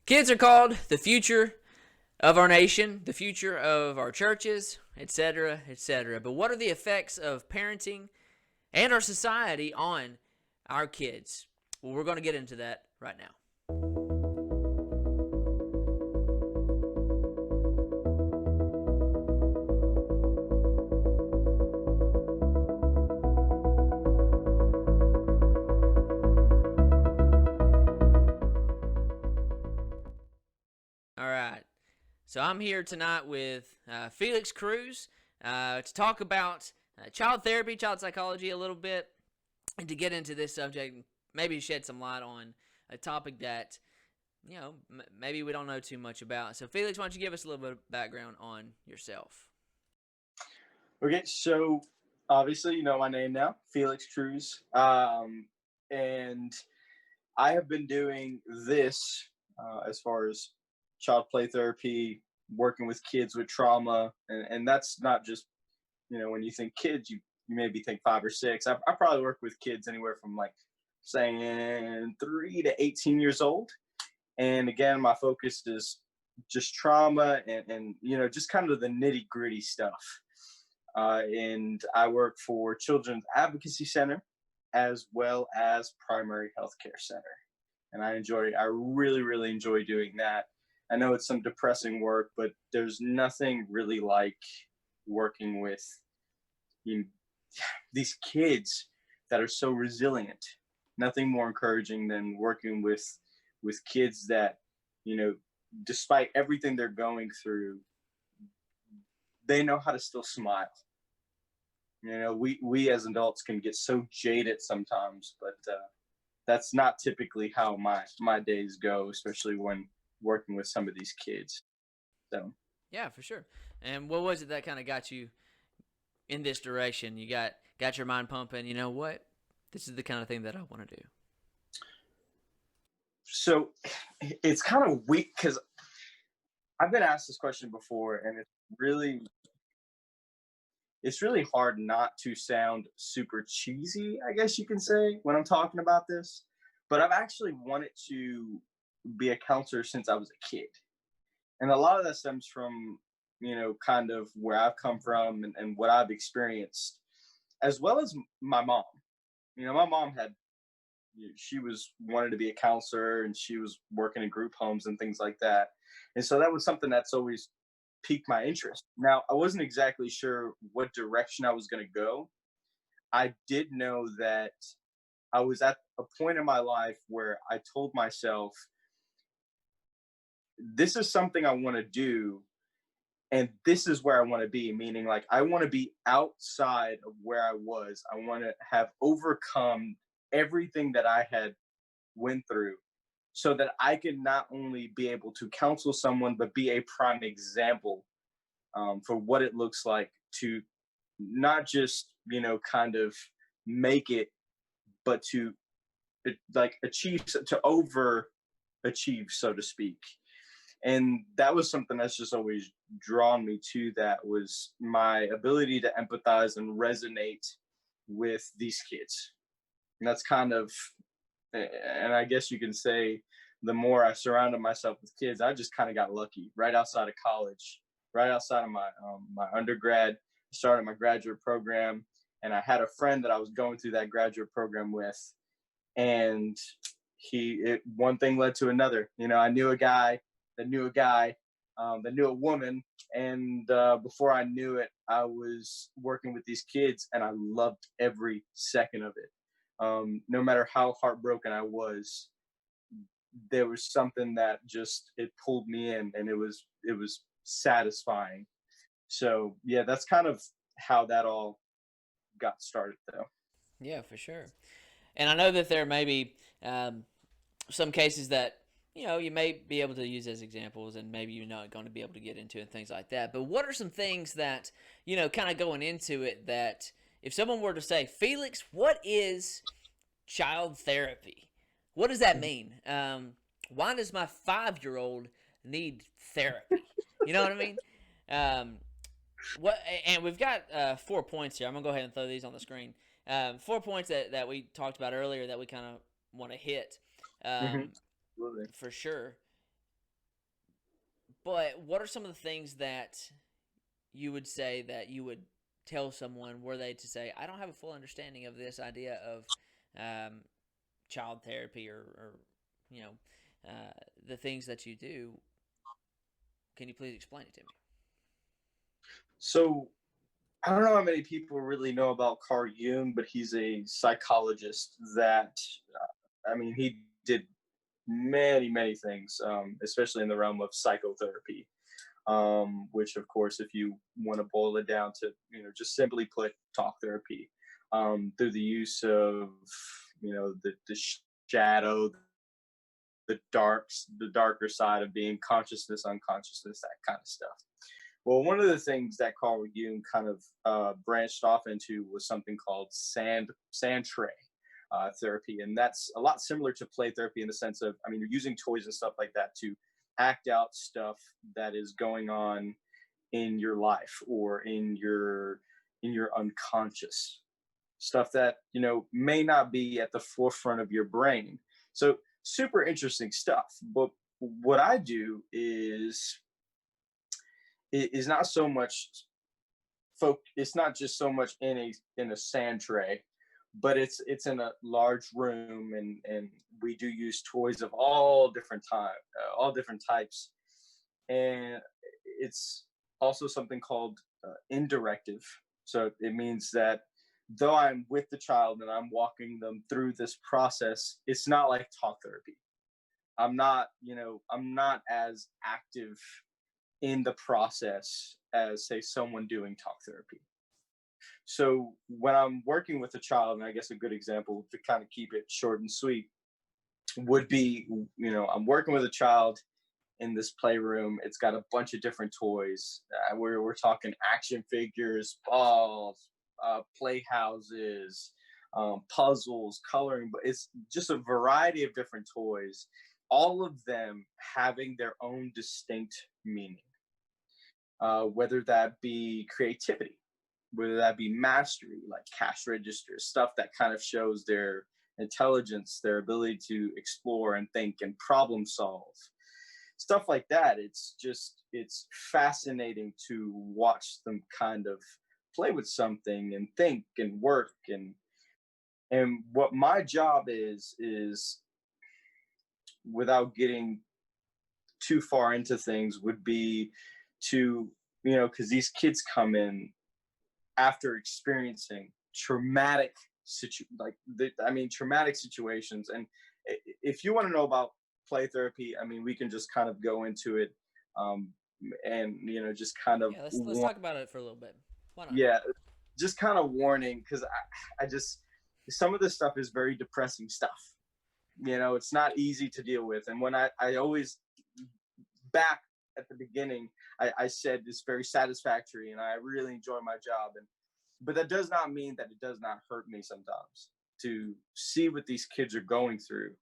Kids are called the future of our nation, the future of our churches, etc., etc. But what are the effects of parenting and our society on our kids? Well, we're going to get into that right now. All right. So I'm here tonight with Felix Cruz to talk about child therapy, child psychology a little bit, and to get into this subject and maybe shed some light on a topic that, maybe we don't know too much about. So Felix, why don't you give us a little bit of background on yourself? Okay, so obviously you know my name now, Felix Cruz, and I have been doing this as far as child play therapy, working with kids with trauma, and that's not just when you think kids, you maybe think 5 or 6. I probably work with kids anywhere from like saying 3 to 18 years old, and again, my focus is just trauma and just kind of the nitty gritty stuff. And I work for Children's Advocacy Center as well as Primary Healthcare Center. And I really, really enjoy doing that. I know it's some depressing work, but there's nothing really like working with these kids that are so resilient. Nothing more encouraging than working with kids that, despite everything they're going through, they know how to still smile. We as adults can get so jaded sometimes, but that's not typically how my days go, especially when working with some of these kids. So Yeah, for sure. And what was it that kind of got you in this direction? You got your mind pumping. You know what? This is the kind of thing that I want to do. so it's kind of weak because I've been asked this question before, and it's really hard not to sound super cheesy, I guess you can say, when I'm talking about this. But I've actually wanted to be a counselor since I was a kid. And a lot of that stems from, kind of where I've come from and what I've experienced, as well as my mom. My mom she was wanted to be a counselor, and she was working in group homes and things like that. And so that was something that's always piqued my interest. Now, I wasn't exactly sure what direction I was going to go. I did know that I was at a point in my life where I told myself, this is something I want to do, and this is where I want to be. Meaning, like, I want to be outside of where I was. I want to have overcome everything that I had went through, so that I could not only be able to counsel someone, but be a prime example for what it looks like to not just kind of make it, but to like achieve, to overachieve, so to speak. And that was something that's just always drawn me to that, was my ability to empathize and resonate with these kids. And that's kind of, and I guess you can say, the more I surrounded myself with kids, I just kind of got lucky. Right outside of college, right outside of my undergrad, started my graduate program, and I had a friend that I was going through that graduate program with, and one thing led to another. I knew a guy that knew a guy that knew a woman, and before I knew it, I was working with these kids, and I loved every second of it. No matter how heartbroken I was, there was something that just, it pulled me in, and it was satisfying. So yeah, that's kind of how that all got started, though. Yeah, for sure. And I know that there may be some cases that you may be able to use as examples, and maybe you're not going to be able to get into and things like that. But what are some things that kind of going into it, that if someone were to say, Felix, what is child therapy? What does that mean? Why does my 5-year-old need therapy? You know what I mean? Um, what? And we've got 4 points here. I'm gonna go ahead and throw these on the screen. 4 points that we talked about earlier that we kind of want to hit, Mm-hmm. um, Absolutely. for sure. But what are some of the things that you would say that you would tell someone were they to say, I don't have a full understanding of this idea of um, child therapy or you know, the things that you do? Can you please explain it to me? So I don't know how many people really know about Carl Jung, but he's a psychologist that, he did many, many things, especially in the realm of psychotherapy. Which, of course, if you want to boil it down to, just simply put, talk therapy, through the use of, the shadow, the darker side of being consciousness, unconsciousness, that kind of stuff. Well, one of the things that Carl Jung kind of branched off into was something called sand tray therapy, and that's a lot similar to play therapy in the sense of, you're using toys and stuff like that to act out stuff that is going on in your life or in your unconscious stuff that may not be at the forefront of your brain. So super interesting stuff. But what I do is not so much it's not just so much in a sand tray, but it's in a large room, and we do use toys of all different types, and it's also something called indirective. So it means that though I'm with the child and I'm walking them through this process, it's not like talk therapy. I'm not as active in the process as, say, someone doing talk therapy. So when I'm working with a child, and I guess a good example to kind of keep it short and sweet would be, I'm working with a child in this playroom. It's got a bunch of different toys. We're talking action figures, balls, playhouses, puzzles, coloring, but it's just a variety of different toys, all of them having their own distinct meaning, whether that be creativity, whether that be mastery, like cash registers, stuff that kind of shows their intelligence, their ability to explore and think and problem solve, stuff like that. It's fascinating to watch them kind of play with something and think and work, and what my job is, without getting too far into things, would be to, because these kids come in after experiencing traumatic situations. And if you want to know about play therapy, we can just kind of go into it, um, and just kind of Yeah, let's talk about it for a little bit. Why not? yeah, just kind of warning, because I just, some of this stuff is very depressing stuff. It's not easy to deal with, and when I always, back at the beginning, I said it's very satisfactory and I really enjoy my job, but that does not mean that it does not hurt me sometimes to see what these kids are going through.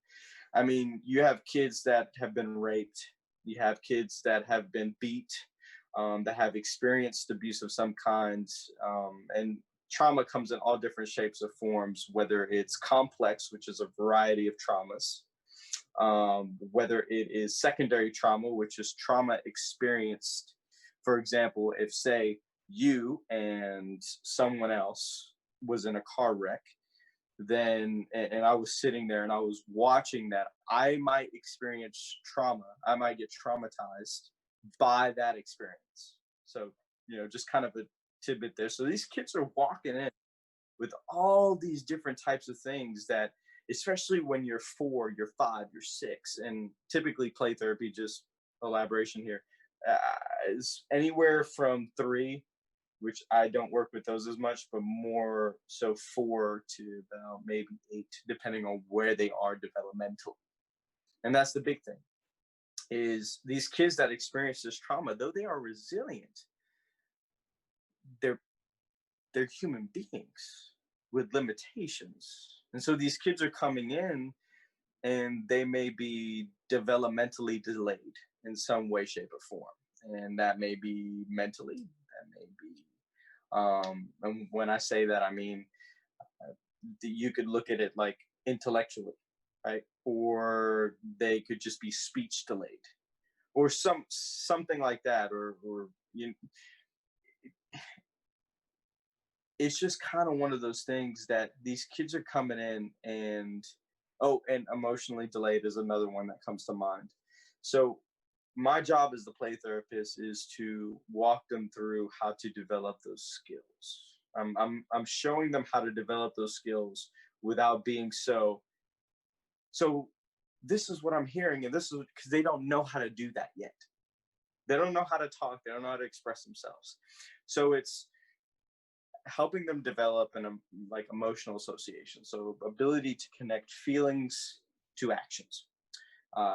You have kids that have been raped, you have kids that have been beat, that have experienced abuse of some kind, and trauma comes in all different shapes or forms, whether it's complex, which is a variety of traumas, whether it is secondary trauma, which is trauma experienced. For example, if, say, you and someone else was in a car wreck, then, and I was sitting there and I was watching that, I might experience trauma. I might get traumatized by that experience. So, just kind of a tidbit there. So these kids are walking in with all these different types of things that, especially when you're 4, you're 5, you're 6, and typically play therapy, just elaboration here, is anywhere from 3, which I don't work with those as much, but more so 4 to about maybe 8, depending on where they are developmental. And that's the big thing, is these kids that experience this trauma, though they are resilient, they're they're human beings with limitations. And so these kids are coming in and they may be developmentally delayed in some way, shape, or form. And that may be mentally, that may be, and when I say that, you could look at it like intellectually, right? Or they could just be speech delayed, or something like that, or it's just kind of one of those things that these kids are coming in. And oh, and emotionally delayed is another one that comes to mind. So my job as the play therapist is to walk them through how to develop those skills. I'm showing them how to develop those skills without being so. This is what I'm hearing, and this is because they don't know how to do that yet. They don't know how to talk. They don't know how to express themselves. So it's helping them develop like emotional association. So ability to connect feelings to actions,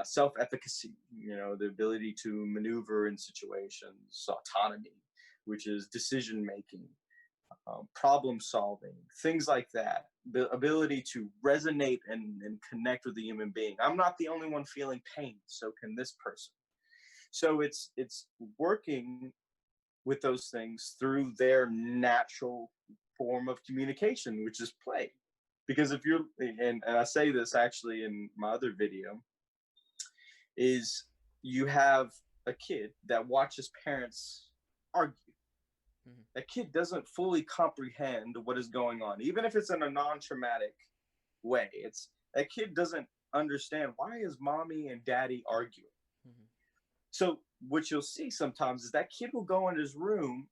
self-efficacy, the ability to maneuver in situations, autonomy, which is decision making, problem solving, things like that. The ability to resonate and connect with the human being. I'm not the only one feeling pain, so can this person. So it's working with those things through their natural form of communication, which is play. Because if you're, and I say this actually in my other video, is you have a kid that watches parents argue. Mhm. That kid doesn't fully comprehend what is going on, even if it's in a non-traumatic way. It's that kid doesn't understand, why is mommy and daddy arguing. Mhm. So what you'll see sometimes is that kid will go in his room,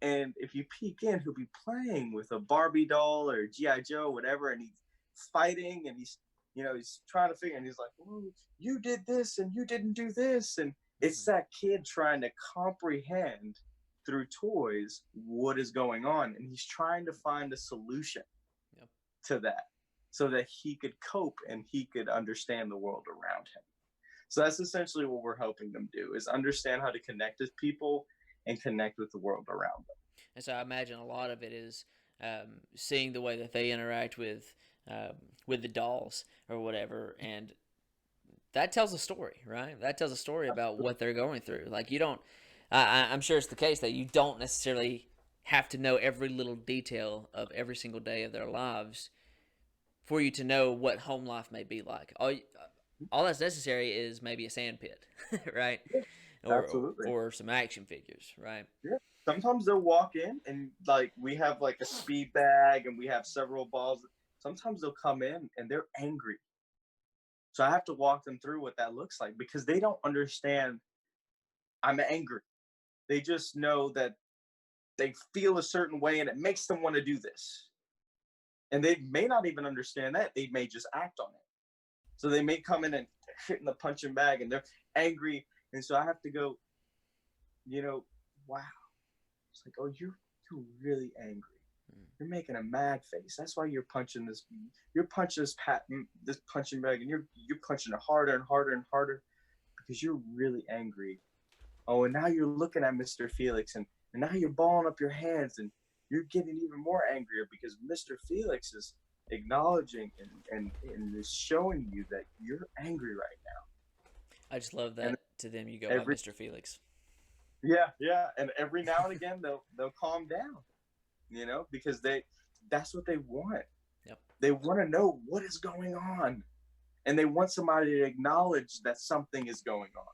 and if you peek in, he'll be playing with a Barbie doll or GI Joe, whatever, and he's fighting, and he's trying to figure, and he's like, "Oh, you did this and you didn't do this," and it's Mhm. that kid trying to comprehend through toys what is going on, and he's trying to find a solution Yep. to that so that he could cope and he could understand the world around him. So that's essentially what we're helping them do, is understand how to connect with people and connect with the world around them. And so I imagine a lot of it is seeing the way that they interact with the dolls or whatever, and that tells a story, right? That tells a story about what they're going through. Like you don't, I'm sure it's the case that you don't necessarily have to know every little detail of every single day of their lives for you to know what home life may be like. All that's necessary is maybe a sand pit, right? Yeah, Or, or absolutely. or some action figures, right? Yeah. Sometimes they'll walk in and like we have like a speed bag and we have several balls. Sometimes they'll come in and they're angry. So I have to walk them through what that looks like because they don't understand I'm angry. They just know that they feel a certain way and it makes them want to do this. And they may not even understand that. They may just act on it. So they may come in and hit in the punching bag and they're angry. And so I have to go, you know, wow. It's like, oh, you're really angry. You're making a mad face. That's why you're punching this. You're punching this punching bag, and you're punching it harder and harder and harder because you're really angry. Oh, and now you're looking at Mr. Felix, and now you're balling up your hands, and you're getting even more angrier because Mr. Felix is acknowledging and is showing you that you're angry right I just love now. And that to them you go by every Mr. Felix. yeah, and every now and again they'll calm down, because that's what they want. Yep. They want to know what is going on, and they want somebody to acknowledge that something is going on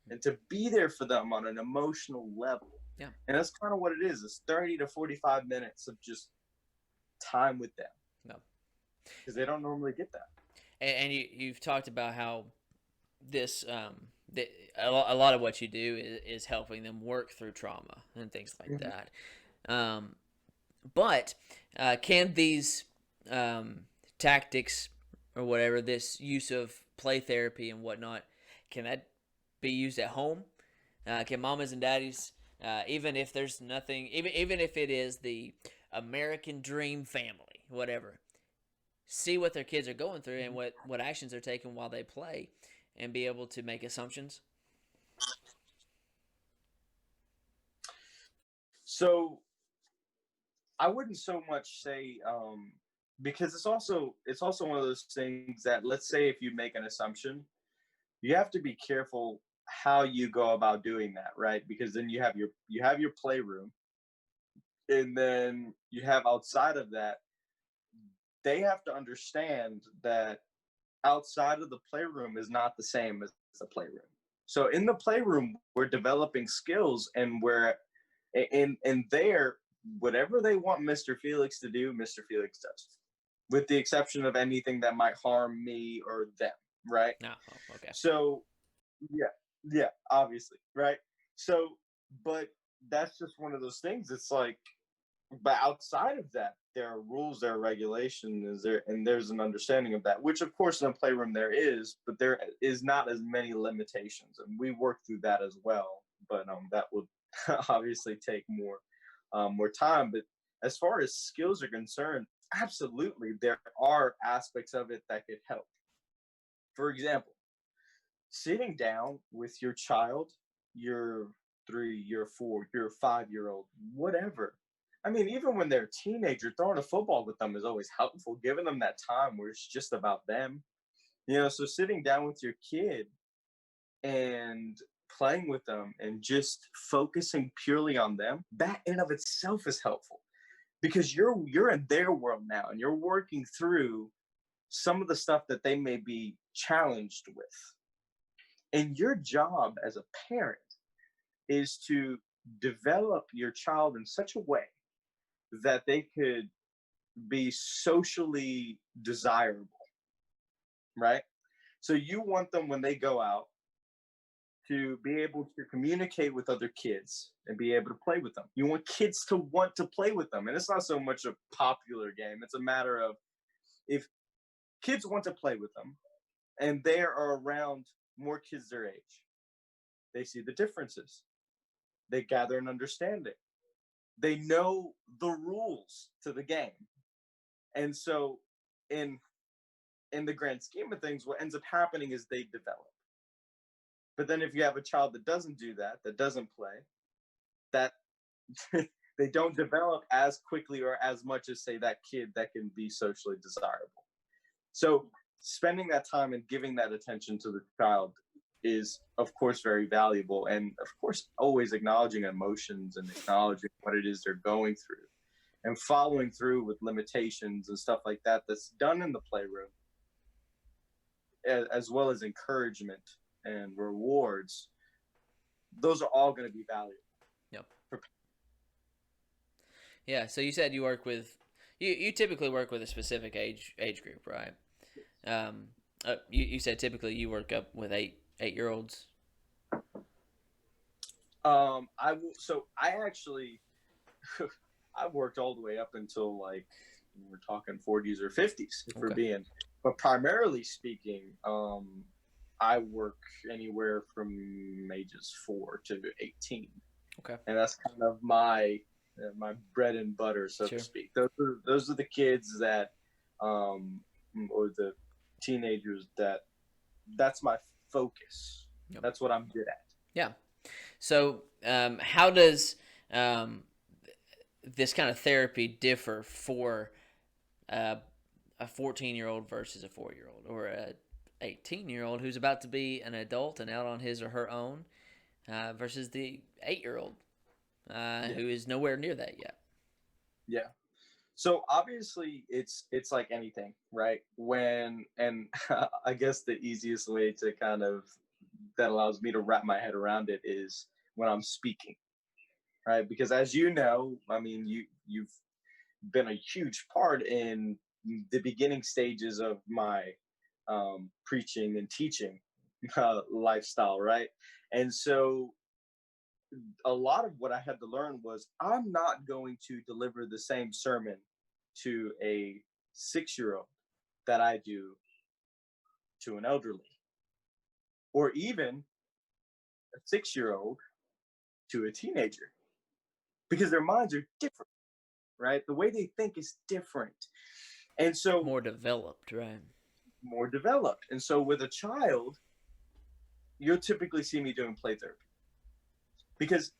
and to be there for them on an emotional level. Yeah. And that's kind of what it is. It's 30 to 45 minutes of just time with them No. because they don't normally get that. And you've talked about how this a lot of what you do is helping them work through trauma and things like Mm-hmm. that. Um, but can these tactics or whatever, this use of play therapy and whatnot, can that be used at home? Can mamas and daddies, even if there's nothing, even if it is the American dream family, whatever, see what their kids are going through and what actions they're taking while they play, and be able to make assumptions? So I wouldn't so much say because it's also one of those things that, let's say if you make an assumption, you have to be careful how you go about doing that, right? Because then you have your playroom, and then you have outside of that, they have to understand that outside of the playroom is not the same as the playroom. So in the playroom, we're developing skills, and we're in there, whatever they want Mr. Felix to do, Mr. Felix does, with the exception of anything that might harm me or them, right? No. Oh, okay. So yeah, yeah, obviously, right? So, but that's just one of those things. It's like, but outside of that, there are rules, there are regulations, and there's an understanding of that, which of course in a playroom there is, but there is not as many limitations, and we work through that as well. But that would obviously take more time. But as far as skills are concerned, absolutely, there are aspects of it that could help. For example, sitting down with your child, your 3, your 4, your 5-year old, whatever. I mean, even when they're a teenager, throwing a football with them is always helpful, giving them that time where it's just about them. So sitting down with your kid and playing with them and just focusing purely on them, that in of itself is helpful because you're in their world now and you're working through some of the stuff that they may be challenged with. And your job as a parent is to develop your child in such a way that they could be socially desirable, right? So you want them when they go out to be able to communicate with other kids and be able to play with them. You want kids to want to play with them. And it's not so much a popular game, it's a matter of if kids want to play with them and they are around more kids their age, they see the differences, they gather an understanding, they know the rules to the game. And so in the grand scheme of things, what ends up happening is they develop. But then if you have a child that doesn't do that, that doesn't play, that they don't develop as quickly or as much as, say, that kid that can be socially desirable. So spending that time and giving that attention to the child is, of course, very valuable. And, of course, always acknowledging emotions and acknowledging what it is they're going through and following through with limitations and stuff like that that's done in the playroom, as well as encouragement and rewards. Those are all going to be valuable. Yep. Yeah. So you said you work with you typically work with a specific age group, right? You said typically you work up with 8-year-olds. I actually I worked all the way up until, like, we're talking 40s or 50s if we're being, but primarily speaking, I work anywhere from ages 4 to 18. Okay. And that's kind of my bread and butter, so to speak. Those are the kids that, or the teenagers that's my focus. Yep. That's what I'm good at. Yeah. So, how does this kind of therapy differ for a 14-year-old versus a 4-year-old, or a 18-year-old who's about to be an adult and out on his or her own, versus the 8-year-old who is nowhere near that yet? Yeah. So obviously it's like anything, right? And I guess the easiest way to kind of, that allows me to wrap my head around it, is when I'm speaking, right? Because as you know, I mean, you've been a huge part in the beginning stages of my preaching and teaching lifestyle, right? And so a lot of what I had to learn was I'm not going to deliver the same sermon to a 6-year-old that I do to an elderly, or even a 6-year-old to a teenager, because their minds are different, right? The way they think is different. And so more developed, right? More developed. And so with a child, you'll typically see me doing play therapy, because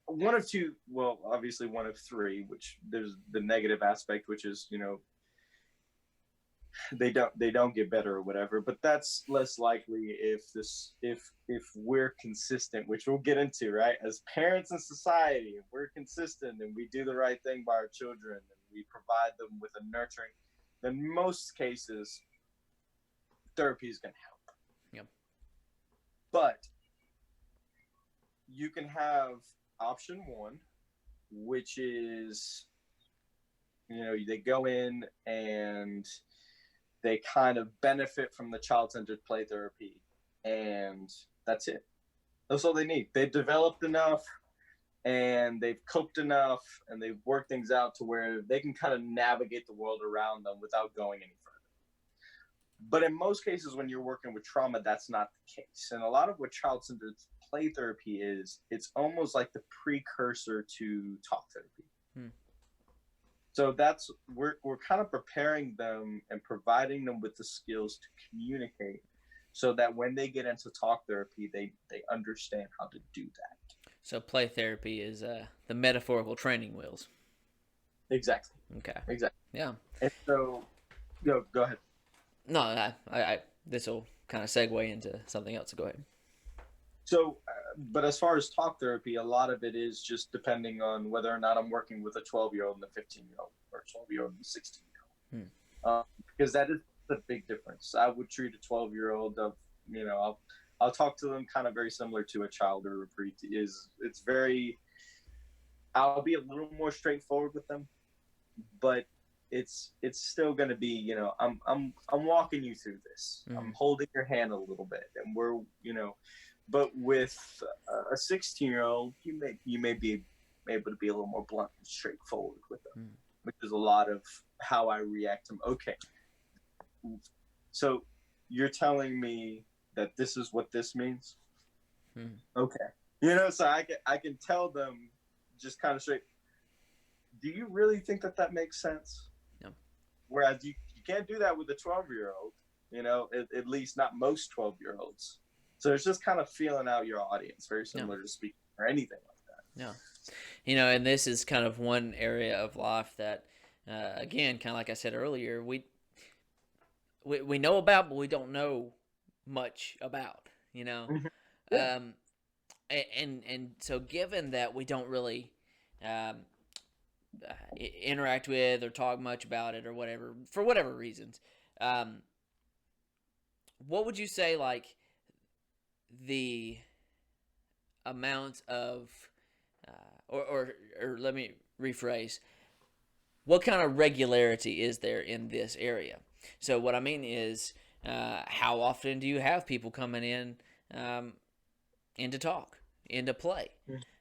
one of two, well, obviously one of three, which there's the negative aspect, which is, they don't get better or whatever, but that's less likely if we're consistent, which we'll get into, right? As parents in society, if we're consistent and we do the right thing by our children and we provide them with a nurturing, then most cases therapy is going to help. Yep. But you can have option one, which is, they go in and they kind of benefit from the child-centered play therapy, and that's it. That's all they need. They've developed enough, and they've coped enough, and they've worked things out to where they can kind of navigate the world around them without going any further. But in most cases, when you're working with trauma, that's not the case. And a lot of what child-centered play therapy is, it's almost like the precursor to talk therapy. So we're kind of preparing them and providing them with the skills to communicate, so that when they get into talk therapy, they understand how to do that. So play therapy is the metaphorical training wheels. Exactly. Okay. Exactly. Yeah. And so, go ahead. No, I this will kind of segue into something else. So go ahead. So, but as far as talk therapy, a lot of it is just depending on whether or not I'm working with a 12-year-old and a 15-year-old, or a 12-year-old and a 16-year-old. Because that is the big difference. I would treat a 12-year-old of, I'll talk to them kind of very similar to a child or a preteen. I'll be a little more straightforward with them, but it's still going to be, I'm walking you through this. I'm holding your hand a little bit, and we're, but with a 16-year-old, you may be able to be a little more blunt and straightforward with them, which is a lot of how I react to them. Okay, so you're telling me that this is what this means? Okay, so I can tell them just kind of straight. Do you really think that makes sense? No. Whereas you can't do that with a 12-year-old. At least not most 12-year-olds. So it's just kind of feeling out your audience, very similar to speaking or anything like that. Yeah. And this is kind of one area of life that, again, kind of like I said earlier, we know about, but we don't know much about, Yeah. And so given that we don't really interact with or talk much about it or whatever, for whatever reasons, what would you say, like, the amount of or let me rephrase, what kind of regularity is there in this area? So what I mean is, how often do you have people coming in into talk, into play?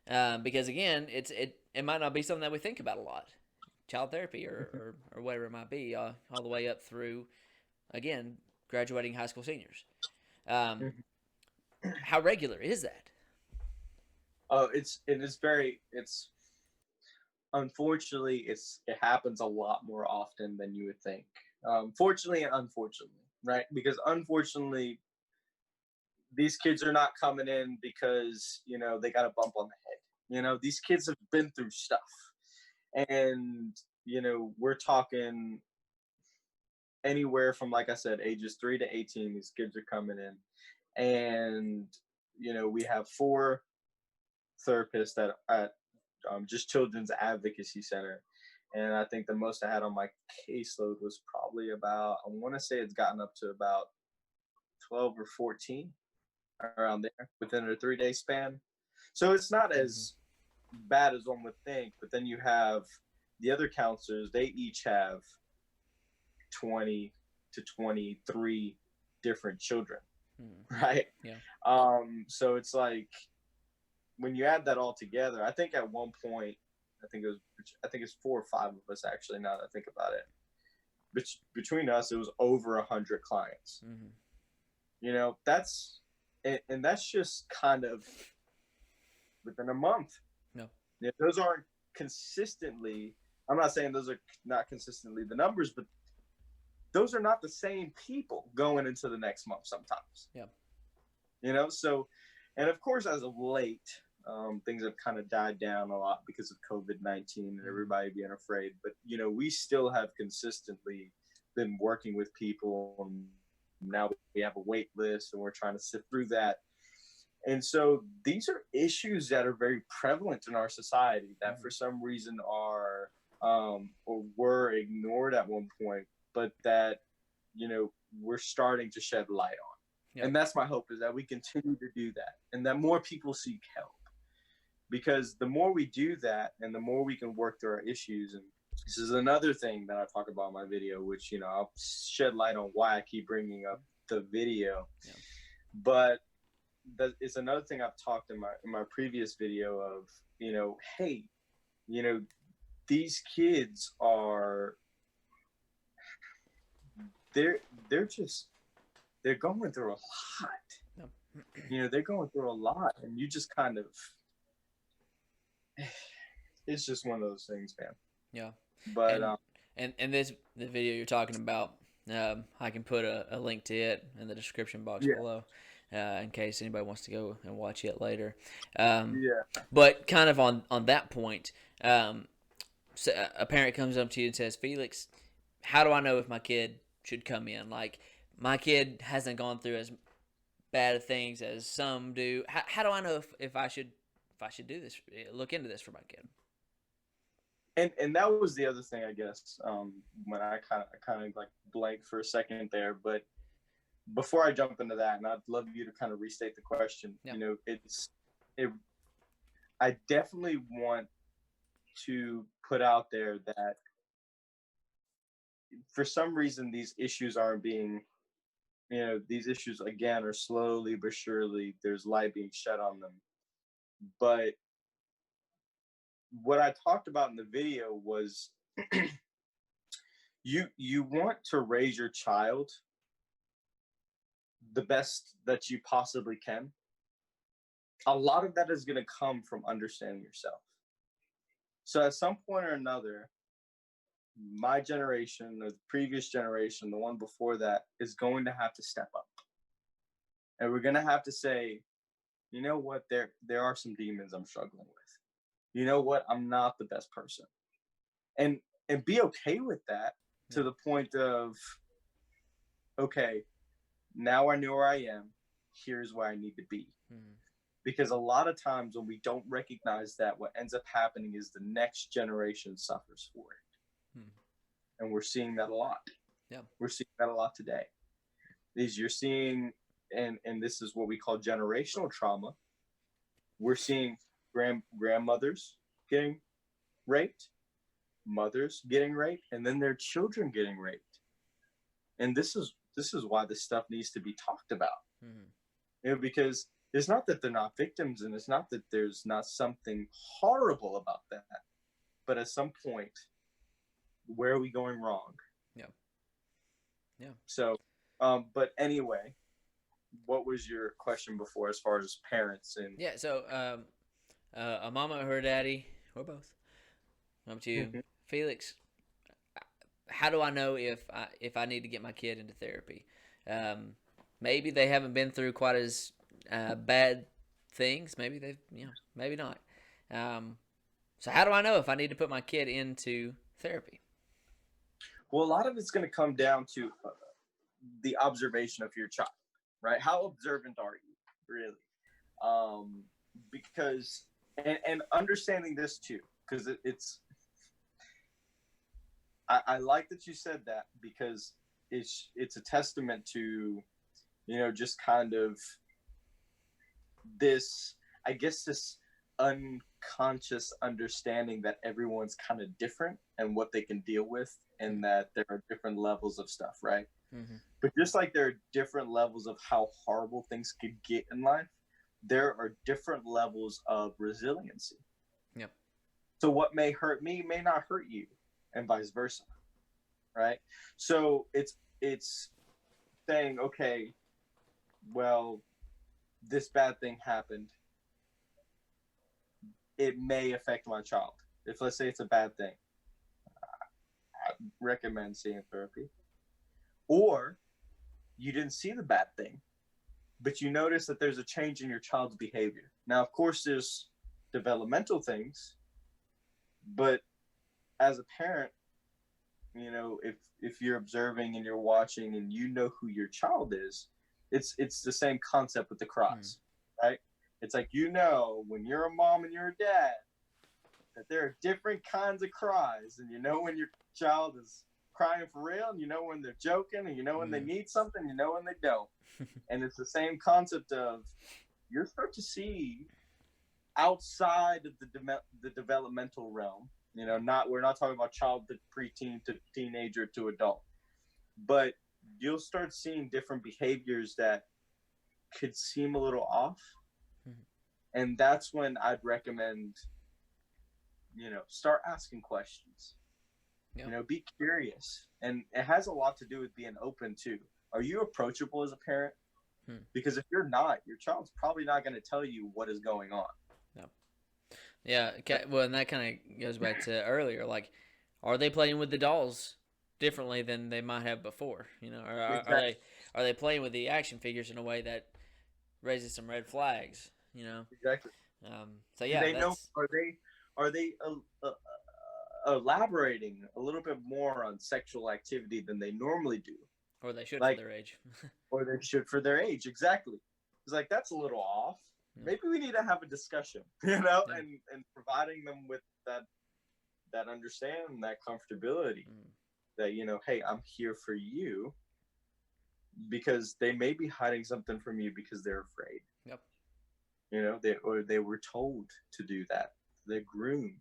Because again, it might not be something that we think about a lot, child therapy or whatever it might be, all the way up through, again, graduating high school seniors. How regular is that? It's unfortunately, it happens a lot more often than you would think. Fortunately and unfortunately, right? Because unfortunately, these kids are not coming in because they got a bump on the head. These kids have been through stuff, and we're talking anywhere from, like I said, ages 3 to 18. These kids are coming in, and we have 4 therapists at just Children's Advocacy Center. And I think the most I had on my caseload was probably about, I want to say it's gotten up to about 12 or 14, around there, within a 3-day span. So it's not as bad as one would think. But then you have the other counselors, they each have 20 to 23 different children, right? Yeah. So it's like, when you add that all together, I think at one point, I think it's 4 or 5 of us, actually, now that I think about it. Between us, it was over 100 clients. That's just kind of within a month. No. Those aren't consistently, I'm not saying those are not consistently the numbers, but those are not the same people going into the next month sometimes. Yeah. So, and of course, as of late, things have kind of died down a lot because of COVID-19 and everybody being afraid. But, we still have consistently been working with people, and now we have a wait list, and we're trying to sift through that. And so these are issues that are very prevalent in our society that for some reason are or were ignored at one point, but that, we're starting to shed light on. Yep. And that's my hope, is that we continue to do that and that more people seek help. Because the more we do that and the more we can work through our issues, and this is another thing that I talk about in my video, which, I'll shed light on why I keep bringing up the video. Yeah. But it's another thing I've talked in my previous video of, hey, these kids are, they're going through a lot. Yep. They're going through a lot, and you just kind of, it's just one of those things, man. Yeah. But and the video you're talking about, I can put a link to it in the description box yeah, below, in case anybody wants to go and watch it later. yeah. But kind of on that point, so a parent comes up to you and says, "Felix, how do I know if my kid should come in? Like, my kid hasn't gone through as bad of things as some do. How do I know if I should do this? Look into this for my kid." And that was the other thing, I guess, when I kind of like blanked for a second there. But before I jump into that, and I'd love you to kind of restate the question. Yeah. I definitely want to put out there that for some reason these issues aren't being, these issues again are slowly but surely, there's light being shed on them. But what I talked about in the video was you want to raise your child the best that you possibly can. A lot of that is going to come from understanding yourself. So at some point or another, my generation, the previous generation, the one before that, is going to have to step up. And we're going to have to say, you know what, there are some demons I'm struggling with. You know what, I'm not the best person. And be okay with that, to the point of, okay, now I know where I am, here's where I need to be. Mm-hmm. Because a lot of times when we don't recognize that, what ends up happening is the next generation suffers for it. And we're seeing that a lot. Yeah. We're seeing that a lot today. You're seeing, and this is what we call generational trauma. We're seeing grandmothers getting raped, mothers getting raped, and then their children getting raped. And this is why this stuff needs to be talked about. Mm-hmm. Because it's not that they're not victims, and it's not that there's not something horrible about that. But at some point, where are we going wrong? Yeah. Yeah. So, but anyway, what was your question before, as far as parents and? Yeah. So, a mama or her daddy, or both, up to you, Mm-hmm. Felix. How do I know if I need to get my kid into therapy? Maybe they haven't been through quite as bad things. Maybe they've, maybe not. So how do I know if I need to put my kid into therapy? Well, a lot of it's going to come down to the observation of your child, right? How observant are you, really? Because, and understanding this too, because it's, I like that you said that, because it's a testament to, just kind of this, I guess, this unconscious understanding that everyone's kind of different and what they can deal with, and that there are different levels of stuff, right? Mm-hmm. But just like there are different levels of how horrible things could get in life, there are different levels of resiliency. Yep. So what may hurt me may not hurt you, and vice versa, right? So it's saying, okay, well, this bad thing happened. It may affect my child. If, let's say, it's a bad thing, I recommend seeing therapy. Or you didn't see the bad thing, but you notice that there's a change in your child's behavior. Now, of course, there's developmental things, but as a parent, if you're observing and you're watching and you know who your child is, it's the same concept with the cries, right? It's like, when you're a mom and you're a dad, that there are different kinds of cries, and when your child is crying for real, and you know when they're joking, and you know when they need something, you know when they don't. And it's the same concept of you'll start to see outside of the developmental realm. You know, we're not talking about child to preteen to teenager to adult, but you'll start seeing different behaviors that could seem a little off. And that's when I'd recommend, you know, start asking questions. Yep. You know, be curious. And it has a lot to do with being open too. Are you approachable as a parent? Because if you're not, your child's probably not going to tell you what is going on. No. Yeah. Well, and that kind of goes back to earlier. Like, are they playing with the dolls differently than they might have before? You know, or Exactly. are they playing with the action figures in a way that raises some red flags? You know. Exactly. So yeah, do they know? Are they elaborating a little bit more on sexual activity than they normally do? Or they should, like, for their age. Or they should for their age, exactly. It's like, that's a little off. Maybe we need to have a discussion, you know, and providing them with that understanding, that comfortability, that, you know, hey, I'm here for you, because they may be hiding something from you because they're afraid. Yep. You know, they were told to do that. They're groomed.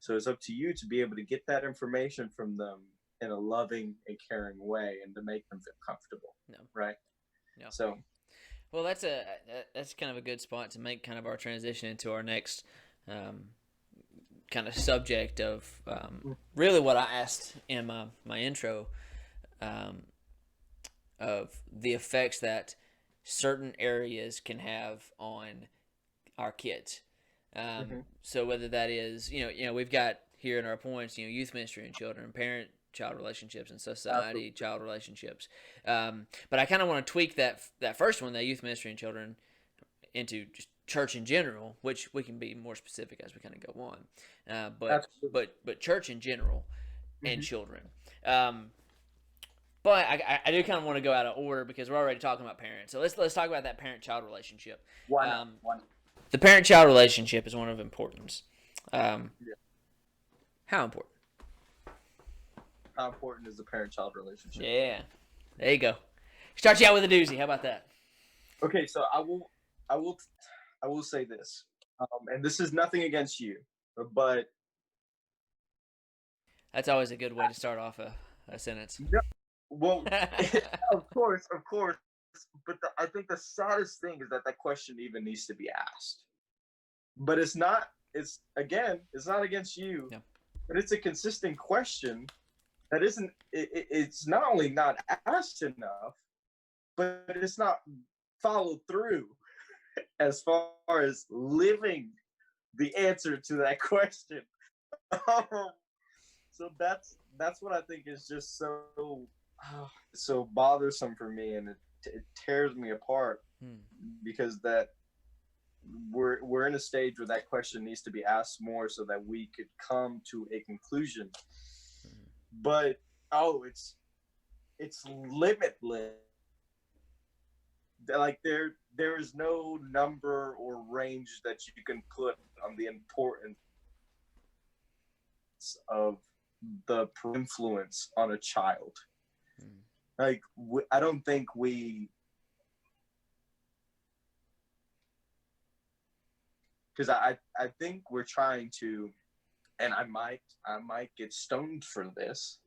So it's up to you to be able to get that information from them in a loving and caring way, and to make them feel comfortable. Right. Yeah. So, well, that's kind of a good spot to make kind of our transition into our next kind of subject of really what I asked in my intro, of the effects that certain areas can have on our kids. So whether that is, you know, we've got here in our points, you know, youth ministry and children, parent-child relationships, and society-child relationships. But I kind of want to tweak that first one, that youth ministry and children, into just church in general, which we can be more specific as we kind of go on. But church in general and children. But I do kind of want to go out of order because we're already talking about parents. So let's talk about that parent-child relationship. Why not? The parent-child relationship is one of importance. How important? How important is the parent-child relationship? Yeah, there you go. Start you out with a doozy. How about that? Okay, so I will say this, and this is nothing against you, but that's always a good way to start off a sentence. No, well, of course, but I think the saddest thing is that question even needs to be asked. But it's not. It's not against you, but it's a consistent question that isn't. It's not only not asked enough, but it's not followed through as far as living the answer to that question. So that's what I think is just so bothersome for me, and it tears me apart, because that we're in a stage where that question needs to be asked more so that we could come to a conclusion. But it's limitless. Like there is no number or range that you can put on the importance of the influence on a child. Like, I don't think because I think we're trying to, and I might get stoned for this,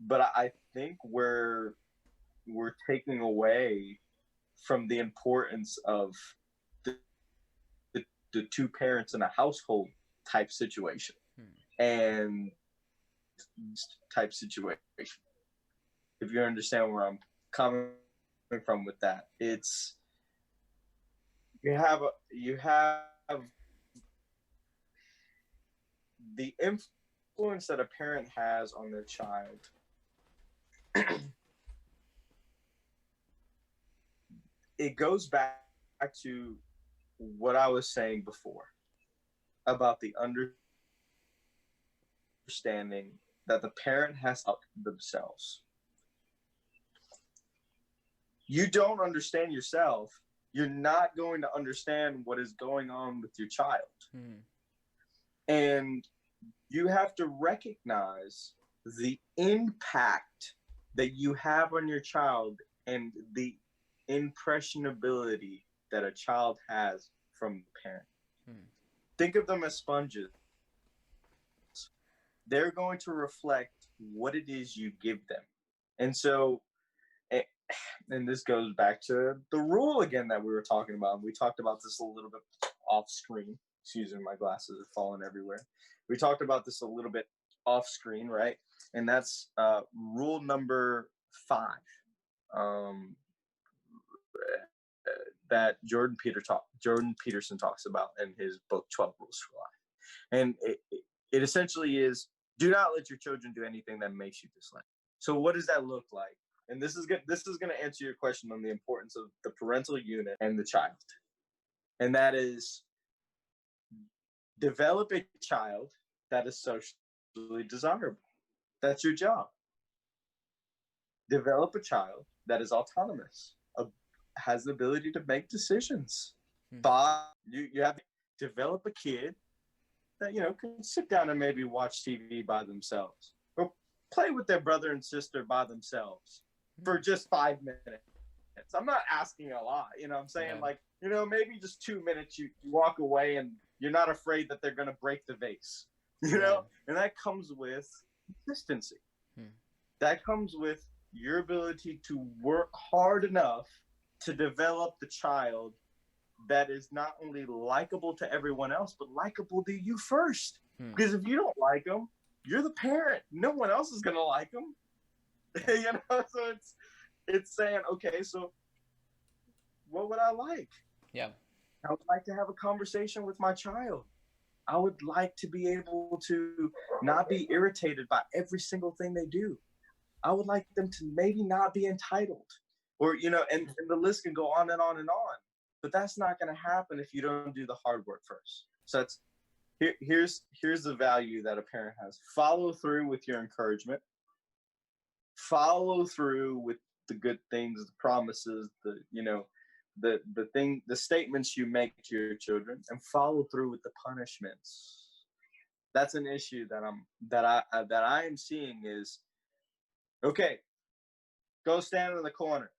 but I think we're taking away from the importance of the two parents in a household type situation and type situation. If you understand where I'm coming from with that, it's you have the influence that a parent has on their child. It goes back to what I was saying before about the understanding that the parent has up themselves. You don't understand yourself, you're not going to understand what is going on with your child. And you have to recognize the impact that you have on your child and the impressionability that a child has from the parent. Hmm. Think of them as sponges. They're going to reflect what it is you give them. And so, and this goes back to the rule again that we were talking about. We talked about this a little bit off screen. Excuse me, my glasses are falling everywhere. We talked about this a little bit off screen, right? And that's rule number 5 um, that Jordan Peterson talks about in his book 12 Rules for Life. And it essentially is, do not let your children do anything that makes you dislike. So what does that look like? And this is going to answer your question on the importance of the parental unit and the child. And that is, develop a child that is socially desirable. That's your job. Develop a child that is autonomous, has the ability to make decisions. You have to develop a kid that, can sit down and maybe watch TV by themselves, or play with their brother and sister by themselves for just 5 minutes. I'm not asking a lot, I'm saying, maybe just 2 minutes you walk away and you're not afraid that they're going to break the vase, and that comes with consistency. That comes with your ability to work hard enough to develop the child that is not only likable to everyone else, but likable to you first. Because if you don't like them, you're the parent. No one else is going to like them. So it's saying, okay, so what would I like? Yeah. I would like to have a conversation with my child. I would like to be able to not be irritated by every single thing they do. I would like them to maybe not be entitled, or, and the list can go on and on and on. But that's not going to happen if you don't do the hard work first. So here's the value that a parent has. Follow through with your encouragement. Follow through with the good things, the promises, the statements you make to your children, and follow through with the punishments. That's an issue that I am seeing is, okay, go stand in the corner.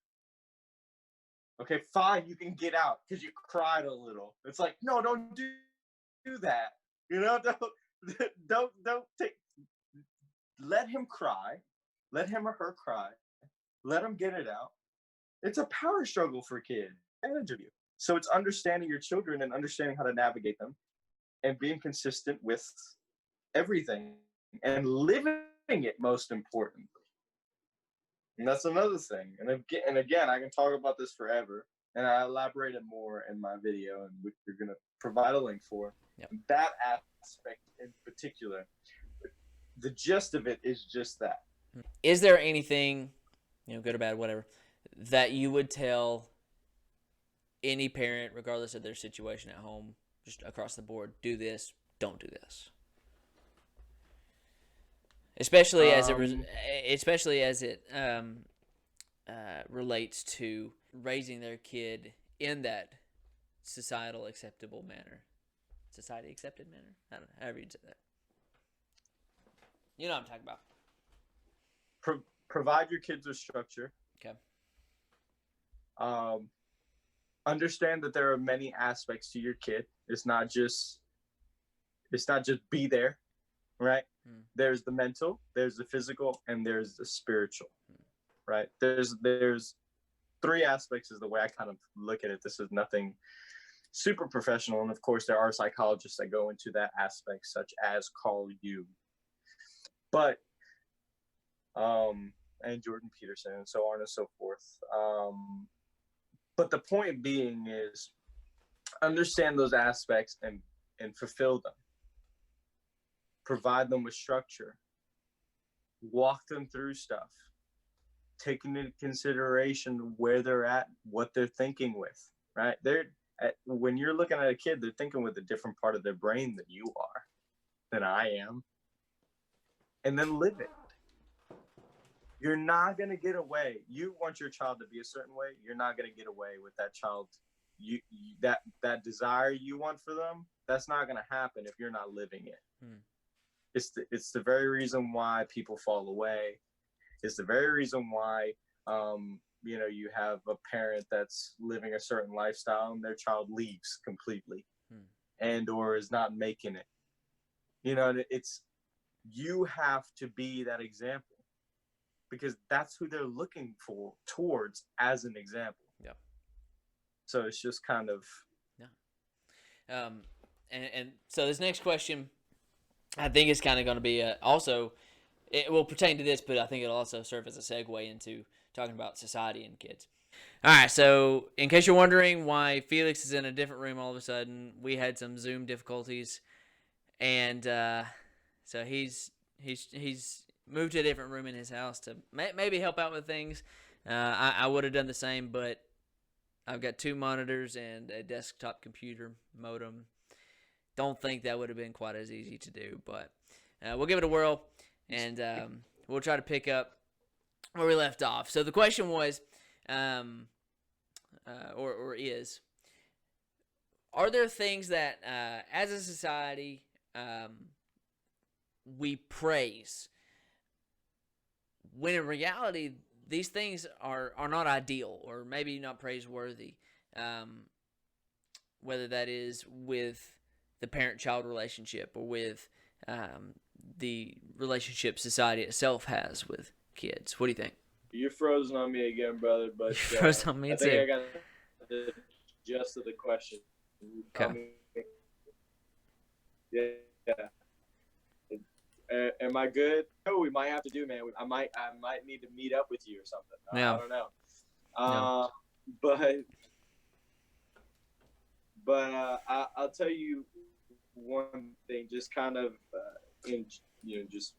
Okay, fine, you can get out because you cried a little. It's like, no, don't do that. Don't take. Let him cry. Let him or her cry. Let him get it out. It's a power struggle for kids. Advantage of you. So it's understanding your children and understanding how to navigate them, and being consistent with everything and living it, most importantly. And that's another thing. And again, I can talk about this forever, and I elaborated more in my video, and we're going to provide a link for. Yep. That aspect in particular. The gist of it is just that. Is there anything, good or bad, whatever, that you would tell any parent, regardless of their situation at home, just across the board, do this, don't do this? Especially as it relates to raising their kid in that society accepted manner. I don't know, however you say that. You know what I'm talking about. Provide your kids with structure. Okay. Understand that there are many aspects to your kid. It's not just be there, right? There's the mental, there's the physical, and there's the spiritual, right? There's 3 aspects is the way I kind of look at it. This is nothing super professional, and of course there are psychologists that go into that aspect, such as Carl Jung, but and Jordan Peterson, and so on and so forth. But the point being is, understand those aspects and fulfill them. Provide them with structure. Walk them through stuff. Take into consideration where they're at, what they're thinking with, right? When you're looking at a kid, they're thinking with a different part of their brain than you are, than I am. And then live it. You're not going to get away. You want your child to be a certain way. You're not going to get away with that child. That desire you want for them, that's not going to happen if you're not living it. It's the very reason why people fall away. It's the very reason why you have a parent that's living a certain lifestyle and their child leaves completely and or is not making it. It's you have to be that example because that's who they're looking for towards as an example. Yeah. So it's just kind of Yeah. And so this next question, I think is kind of going to be also, it will pertain to this, but I think it'll also serve as a segue into talking about society and kids. All right, so in case you're wondering why Felix is in a different room all of a sudden, we had some Zoom difficulties, and so he's moved to a different room in his house to maybe help out with things. I would have done the same, but I've got 2 monitors and a desktop computer modem. Don't think that would have been quite as easy to do, but we'll give it a whirl, and we'll try to pick up where we left off. So the question was, or is, are there things that, as a society, we praise, when in reality these things are not ideal or maybe not praiseworthy, whether that is with the parent-child relationship or with the relationship society itself has with kids? What do you think? You're frozen on me again, brother. But You're frozen on me I think too. I got the gist of the question. Okay. Yeah. Am I good? Oh, we might have to do, man. I might need to meet up with you or something. Yeah. I don't know. No. But I'll tell you one thing, just kind of just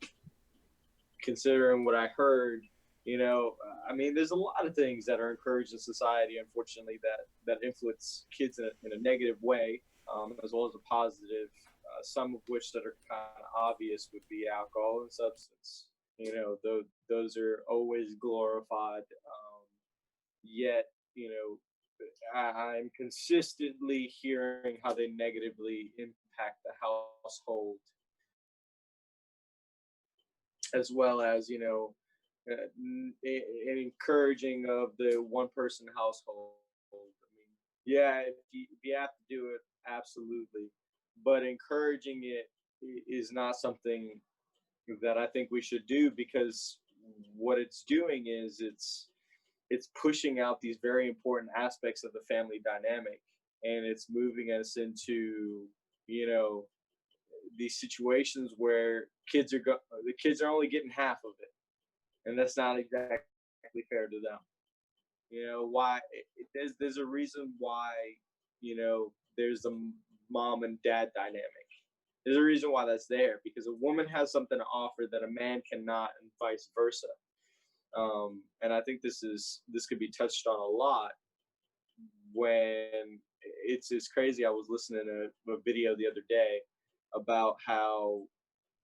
considering what I heard. I mean, there's a lot of things that are encouraged in society, unfortunately, that influence kids in a negative way, as well as a positive. Some of which that are kind of obvious would be alcohol and substance. Those are always glorified. Yet, I'm consistently hearing how they negatively impact the household, as well as an encouraging of the one person household. I mean, yeah, if you have to do it, absolutely, but encouraging it is not something that I think we should do, because what it's doing is it's pushing out these very important aspects of the family dynamic, and it's moving us into these situations where the kids are only getting half of it, and that's not exactly fair to them. Why there's a reason why there's a mom and dad dynamic. There's a reason why that's there, because a woman has something to offer that a man cannot, and vice versa. And I think this could be touched on a lot when it's crazy. I was listening to a video the other day about how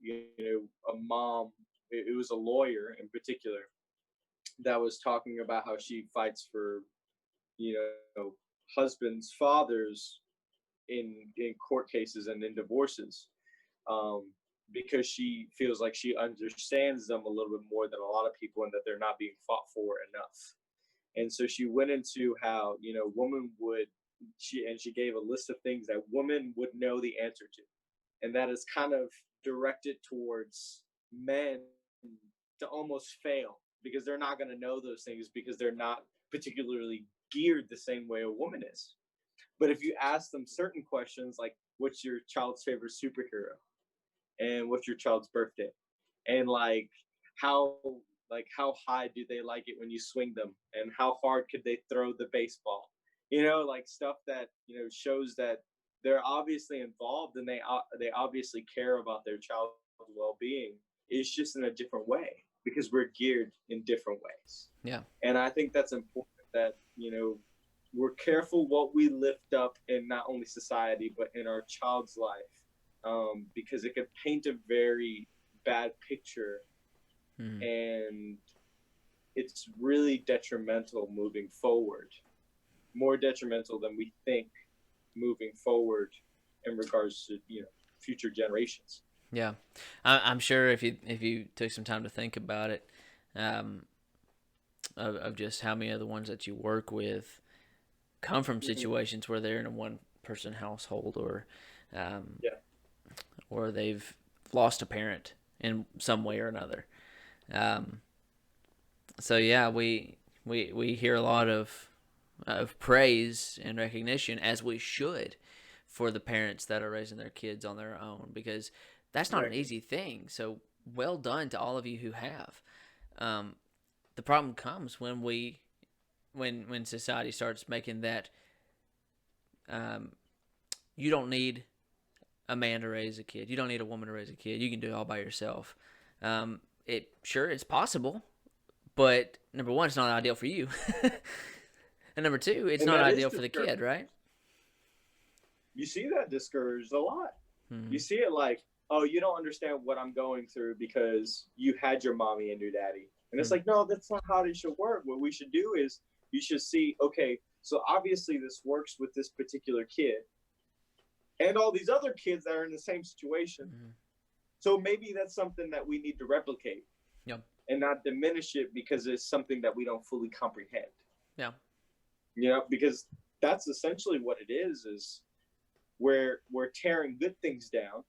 a mom, it was a lawyer in particular, that was talking about how she fights for husbands, fathers in court cases and in divorces, because she feels like she understands them a little bit more than a lot of people, and that they're not being fought for enough. And so she went into how woman would she gave a list of things that women would know the answer to, and that is kind of directed towards men to almost fail, because they're not going to know those things, because they're not particularly geared the same way a woman is. But if you ask them certain questions like, what's your child's favorite superhero, and what's your child's birthday, and how high do they like it when you swing them, and how hard could they throw the baseball, stuff that shows that they're obviously involved, and they obviously care about their child's well-being. It's just in a different way, because we're geared in different ways. Yeah. And I think that's important, that we're careful what we lift up in not only society but in our child's life, because it could paint a very bad picture, and it's really detrimental moving forward, more detrimental than we think moving forward in regards to future generations. Yeah, I'm sure if you took some time to think about it, um, of just how many of the ones that you work with come from Hmm. situations where they're in a one person household, um, Yeah. or they've lost a parent in some way or another. Um, so yeah, we hear a lot of praise and recognition, as we should, for the parents that are raising their kids on their own, because that's not an Right. easy thing. So well done to all of you who have. Um, the problem comes when society starts making that, um, you don't need a man to raise a kid. You don't need a woman to raise a kid. You can do it all by yourself. It's possible, but number one, it's not ideal for you, and number two, it's And not that is ideal for the kid, discouraging. right? You see that discouraged a lot. You Hmm. see it like, oh, you don't understand what I'm going through because you had your mommy and your daddy. And it's Hmm. like, no, that's not how it should work. What we should do is you should see, okay, so obviously this works with this particular kid and all these other kids that are in the same situation. Hmm. So maybe that's something that we need to replicate Yeah. and not diminish it because it's something that we don't fully comprehend. Yeah. Because that's essentially what it is where we're tearing good things down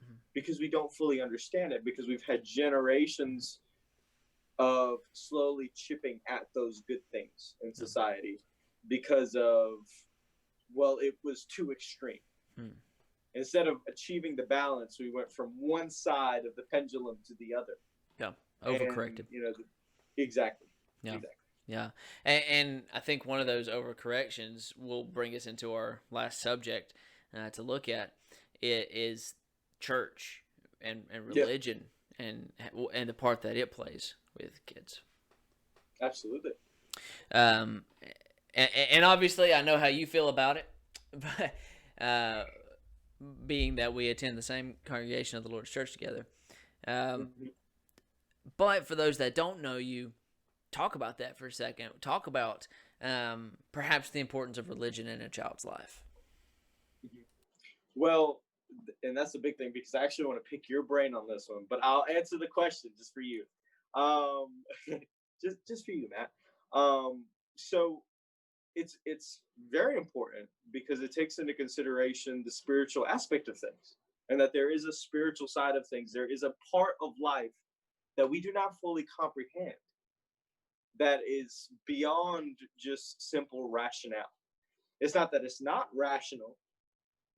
Hmm. because we don't fully understand it, because we've had generations of slowly chipping at those good things in Yeah. society because of, well, it was too extreme. Hmm. Instead of achieving the balance, we went from one side of the pendulum to the other. Yeah. And, Overcorrected. exactly. Yeah. Exactly. Yeah. And I think one of those overcorrections will bring us into our last subject, to look at. It is church and Yeah, religion, and the part that it plays with kids. absolutely. Um, and obviously, I know how you feel about it, but being that we attend the same congregation of the Lord's Church together. Um, Mm-hmm. but for those that don't know you, talk about that for a second. Talk about, perhaps the importance of religion in a child's life. Mm-hmm. Well, and that's a big thing because I actually want to pick your brain on this one, but I'll answer the question just for you. Um, just for you, Matt. So it's very important because it takes into consideration the spiritual aspect of things, and that there is a spiritual side of things. There is a part of life that we do not fully comprehend, that is beyond just simple rationale. It's not that it's not rational,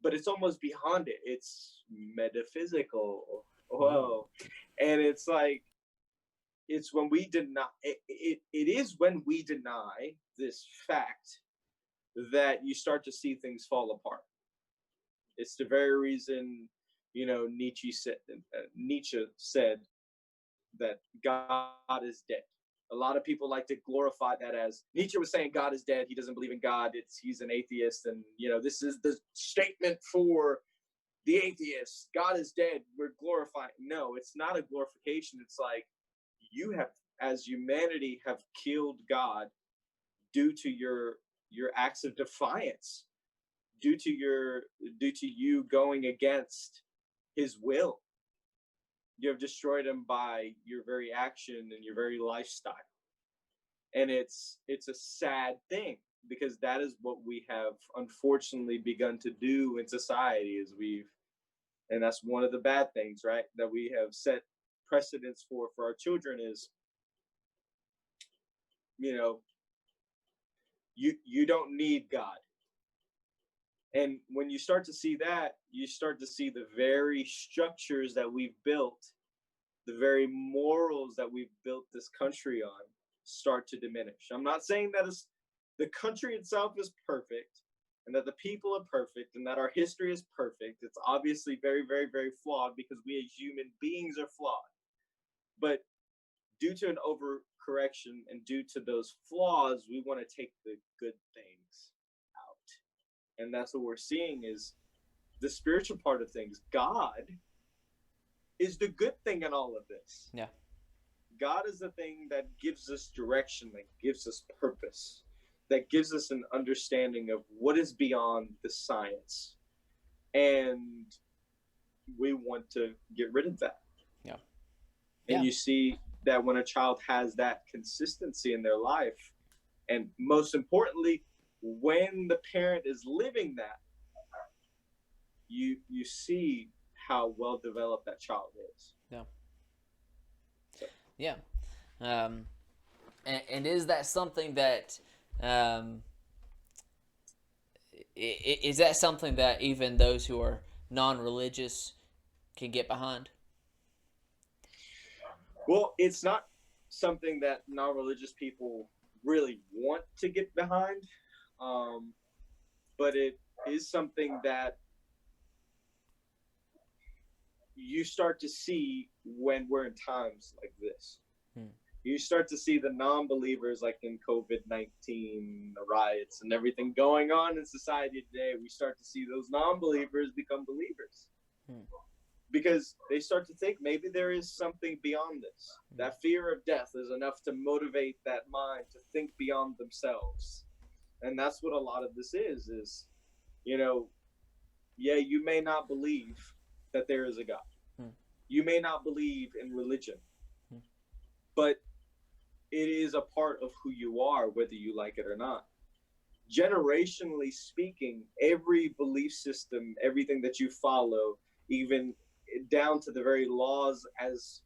but it's almost beyond it. It's metaphysical. Ooh. Whoa. And it's like, it's when we deny it is when we deny this fact that you start to see things fall apart. It's the very reason, Nietzsche said that God is dead. A lot of people like to glorify that, as Nietzsche was saying God is dead. He doesn't believe in God. He's an atheist, and this is the statement for the atheist. God is dead. We're glorifying. No, it's not a glorification. It's like, you have, as humanity, have killed God due to your acts of defiance, due to you going against His will. You have destroyed Him by your very action and your very lifestyle, and it's a sad thing because that is what we have unfortunately begun to do in society. Is we've And that's one of the bad things, right, that we have set precedents for our children is, you know you don't need God. And when you start to see that, you start to see the very structures that we've built, the very morals that we've built this country on, start to diminish. I'm not saying that the country itself is perfect and that the people are perfect and that our history is perfect. It's obviously very, very, very flawed because we as human beings are flawed. But due to an overcorrection and due to those flaws, we want to take the good things out. And that's what we're seeing is the spiritual part of things. God is the good thing in all of this. Yeah. God is the thing that gives us direction, that gives us purpose, that gives us an understanding of what is beyond the science. And we want to get rid of that. Yeah. And Yeah. you see that when a child has that consistency in their life, and most importantly, when the parent is living that, you see how well developed that child is. Yeah. So, Yeah. And is that something that um, is that something that even those who are non-religious can get behind? well, it's not something that non-religious people really want to get behind, um, but it is something that you start to see when we're in times like this. Hmm. You start to see the non-believers, like in COVID-19, the riots and everything going on in society today. We start to see those non-believers become believers. Hmm. Because they start to think maybe there is something beyond this. That fear of death is enough to motivate that mind to think beyond themselves. And that's what a lot of this is, yeah, you may not believe that there is a God. Hmm. You may not believe in religion, Hmm. but it is a part of who you are, whether you like it or not. Generationally speaking, every belief system, everything that you follow, even down to the very laws as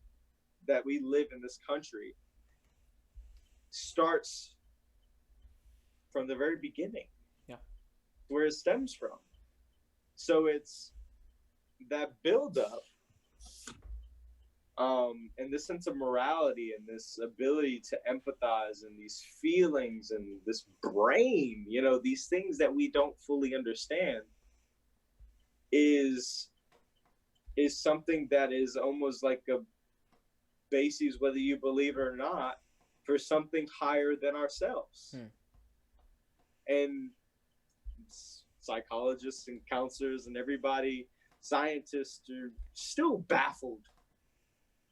that we live in this country, starts from the very beginning. Yeah. Where it stems from. So it's that buildup, and this sense of morality and this ability to empathize and these feelings and this brain, these things that we don't fully understand, is something that is almost like a basis, whether you believe it or not, for something higher than ourselves. And psychologists and counselors and everybody, scientists, are still baffled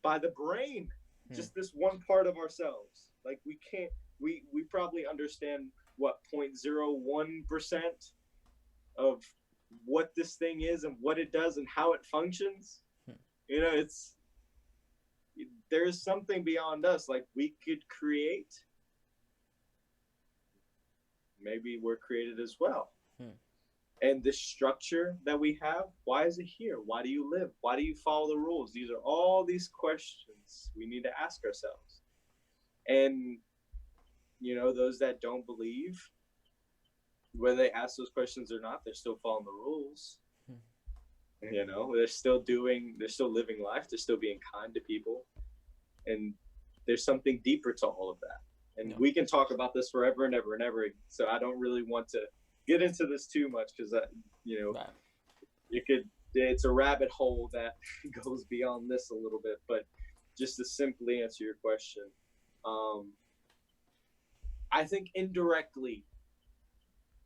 by the brain, just this one part of ourselves. Like we probably understand what 0.01% of what this thing is and what it does and how it functions. There's something beyond us. Like, we could create. Maybe we're created as well. And the structure that we have, why is it here? Why do you live? Why do you follow the rules? These are all these questions we need to ask ourselves. And, those that don't believe, whether they ask those questions or not, they're still following the rules. They're still living life. They're still being kind to people. And there's something deeper to all of that. And we can talk about this forever and ever and ever. So I don't really want to get into this too much, because it's a rabbit hole that goes beyond this a little bit. But just to simply answer your question, I think indirectly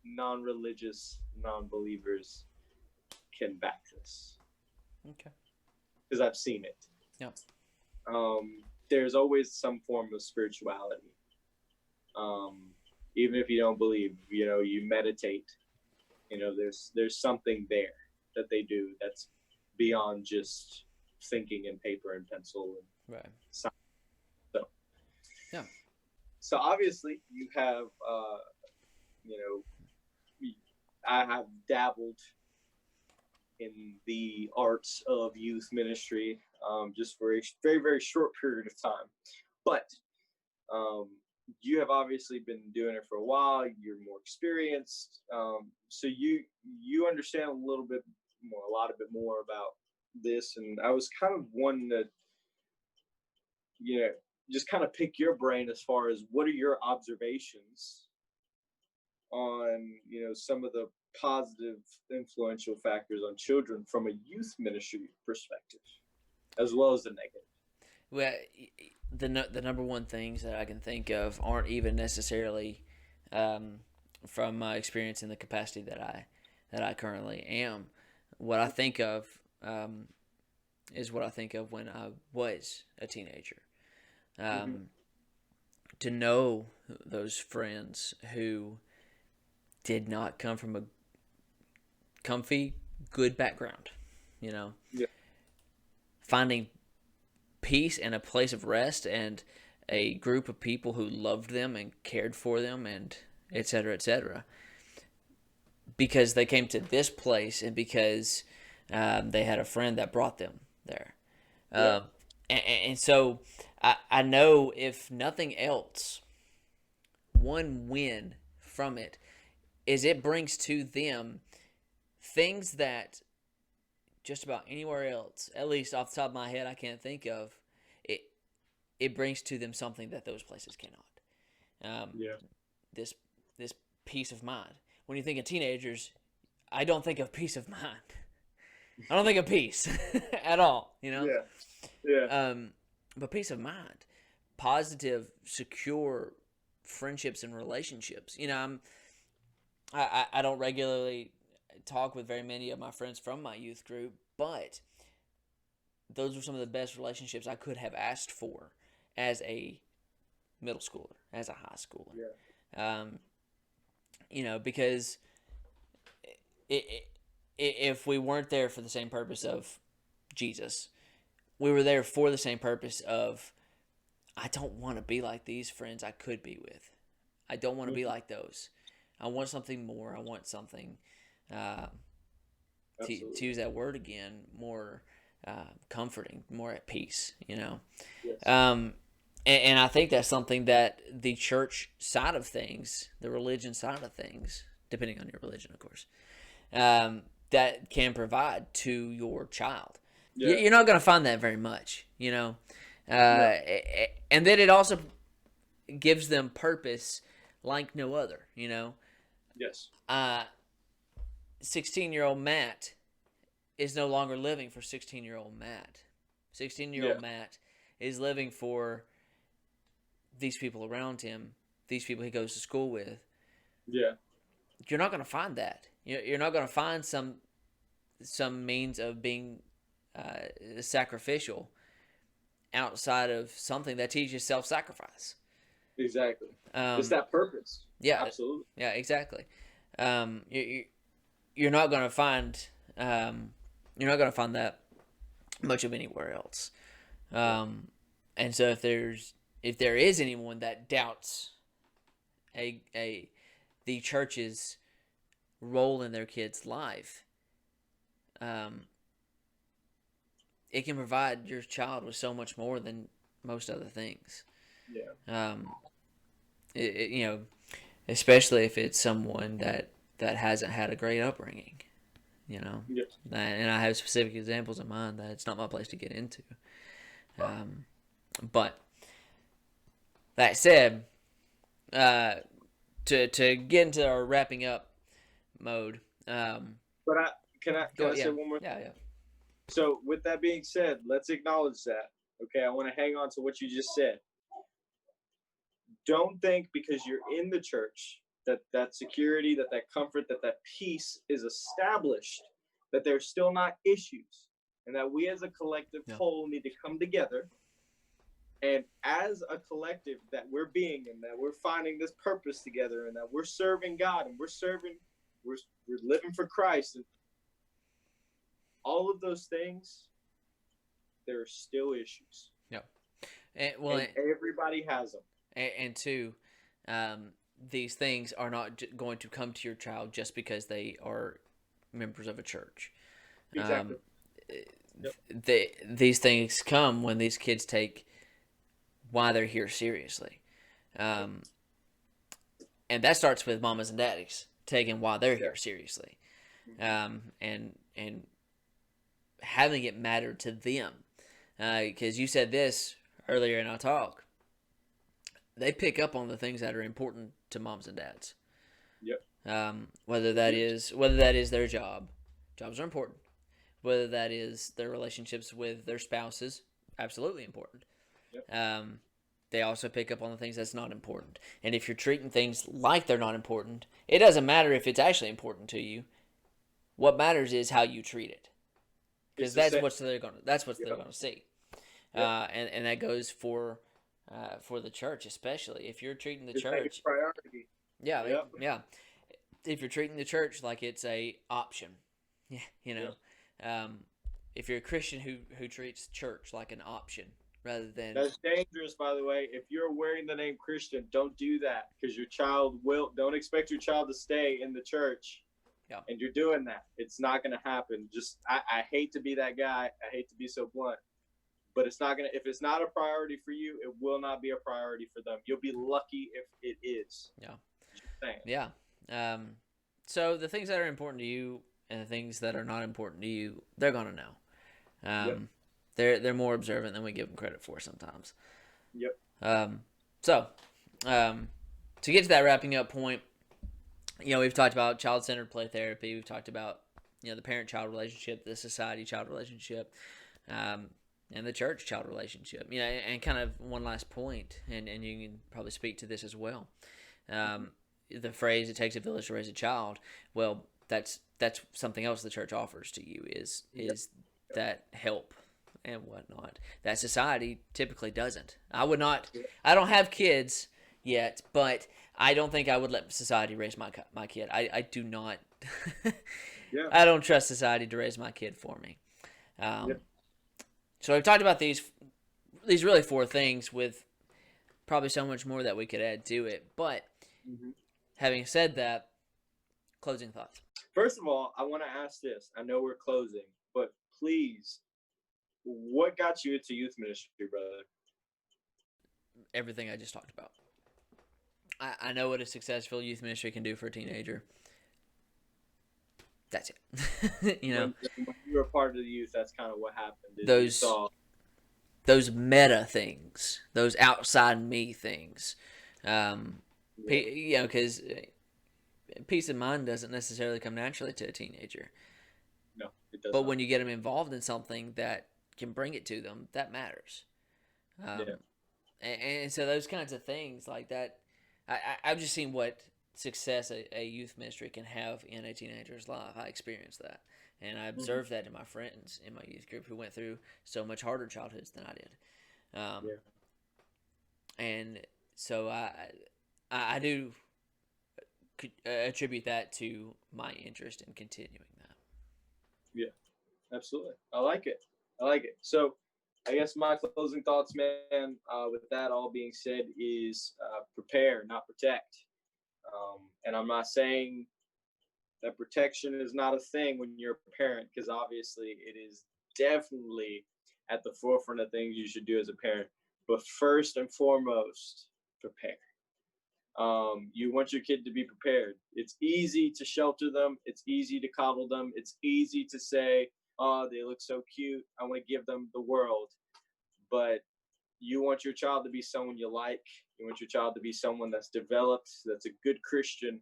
non-religious non-believers can back this. Okay. Because I've seen it. Yep. There's always some form of spirituality. Even if you don't believe, you meditate, there's something there that they do that's beyond just thinking in paper and pencil and right. science. So, yeah. So obviously you have, I have dabbled in the arts of youth ministry, just for a very, very short period of time. But you have obviously been doing it for a while. You're more experienced, so you understand a lot bit more about this. And I was kind of wanting to, just kind of pick your brain as far as what are your observations on, some of the positive influential factors on children from a youth ministry perspective, as well as the negative. Well, the number one things that I can think of aren't even necessarily from my experience in the capacity that I currently am. What I think of is what I think of when I was a teenager. To know those friends who did not come from a comfy, good background. you know, Yeah. finding peace and a place of rest and a group of people who loved them and cared for them and et cetera, et cetera, because they came to this place and because they had a friend that brought them there. Yeah. And so I know, if nothing else, one win from it is it brings to them things that just about anywhere else, at least off the top of my head, I can't think of. It brings to them something that those places cannot. Yeah. This this peace of mind. When you think of teenagers, I don't think of peace of mind. I don't think of peace at all. You know. Yeah. Yeah. But peace of mind, positive, secure friendships and relationships. You know, I don't regularly talk with very many of my friends from my youth group, but those were some of the best relationships I could have asked for as a middle schooler, as a high schooler. Yeah. You know, because if we weren't there for the same purpose of Jesus, we were there for the same purpose of, I don't want to be like these friends I could be with. I don't want to be like those. I want something more. I want something, to use that word again, more comforting, more at peace, you know. Yes. And I think that's something that the church side of things, the religion side of things, depending on your religion, of course, that can provide to your child. Yeah. You're not going to find that very much, you know. No. And then it also gives them purpose like no other, you know. Yes. 16-year-old Matt is no longer living for 16-year-old Matt. 16-year-old Matt is living for these people around him, these people he goes to school with. Yeah. You're not going to find that. You're not going to find some means of being sacrificial outside of something that teaches self-sacrifice. Exactly. It's that purpose. Yeah. Absolutely. Yeah, exactly. You're not going to find that much of anywhere else. And so if there is anyone that doubts the church's role in their kid's life, it can provide your child with so much more than most other things. Yeah. You know, especially if it's someone that hasn't had a great upbringing, you know. Yes. And I have specific examples in mind that it's not my place to get into. But that said, to get into our wrapping up mode. But can I say one more thing? Yeah. So with that being said, let's acknowledge that. Okay, I want to hang on to what you just said. Don't think because you're in the church that security, that comfort, that peace is established, that there's still not issues, and that we as a collective whole need to come together, and as a collective that we're being, and that we're finding this purpose together, and that we're serving God, and we're living for Christ, and all of those things, there are still issues. Yeah. And everybody has them. And two, these things are not going to come to your child just because they are members of a church. Exactly. These things come when these kids take why they're here seriously. And that starts with mamas and daddies taking why they're here seriously. And having it matter to them. Because you said this earlier in our talk. They pick up on the things that are important to moms and dads. Yep. Whether that is their job. Jobs are important. Whether that is their relationships with their spouses, absolutely important. Yep. They also pick up on the things that's not important. And if you're treating things like they're not important, it doesn't matter if it's actually important to you. What matters is how you treat it, because that's what they're gonna see. Yep. And that goes for the church, especially if you're treating the church priority. Yeah, yep. Yeah. If you're treating the church like it's a option, you know, if you're a Christian who treats church like an option rather than That's dangerous, by the way. If you're wearing the name Christian, don't do that, because your child will. Don't expect your child to stay in the church, yeah and you're doing that. It's not going to happen. Just I hate to be that guy. I hate to be so blunt, but it's not gonna. If it's not a priority for you, it will not be a priority for them. You'll be lucky if it is. yeah Just saying. yeah. So the things that are important to you and the things that are not important to you, they're gonna know. Yep. They're more observant than we give them credit for sometimes. Yep. So to get to that wrapping up point, we've talked about child-centered play therapy. We've talked about the parent-child relationship, the society-child relationship, and the church-child relationship. And kind of one last point, and you can probably speak to this as well. The phrase "it takes a village to raise a child." Well, that's something else the church offers to you is that help and whatnot that society typically doesn't. I don't have kids yet, but I don't think I would let society raise my kid. I do not. Yeah. I don't trust society to raise my kid for me. So we've talked about these really 4 things, with probably so much more that we could add to it. But having said that, closing thoughts. First of all, I want to ask this. I know we're closing, but please, what got you into youth ministry, brother? Everything I just talked about. I know what a successful youth ministry can do for a teenager. That's it. When you were a part of the youth, that's kind of what happened. Those meta things, those outside me things. Because peace of mind doesn't necessarily come naturally to a teenager. No, it doesn't. But when you get them involved in something that can bring it to them, that matters. And so those kinds of things like that, I've just seen what success a youth ministry can have in a teenager's life. I experienced that, and I observed that in my friends in my youth group who went through so much harder childhoods than I did. And so I do attribute that to my interest in continuing that. Yeah, absolutely. I like it. So I guess my closing thoughts, man, with that all being said, is prepare, not protect. And I'm not saying that protection is not a thing when you're a parent, because obviously it is definitely at the forefront of things you should do as a parent. But first and foremost, prepare. You want your kid to be prepared. It's easy to shelter them. It's easy to coddle them. It's easy to say, oh, they look so cute, I want to give them the world. But you want your child to be someone you like. You want your child to be someone that's developed, that's a good Christian,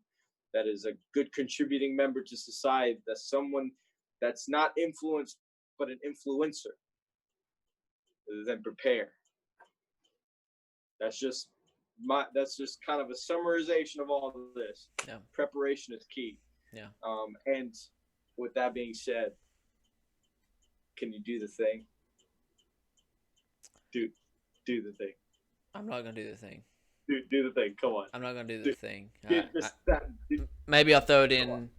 that is a good contributing member to society, that's someone that's not influenced, but an influencer. Then prepare. That's just kind of a summarization of all of this. Yeah. Preparation is key. Yeah. And with that being said, can you do the thing? Do the thing. I'm not gonna do the thing. Do the thing. Come on. I'm not gonna do the thing. Maybe I'll throw it in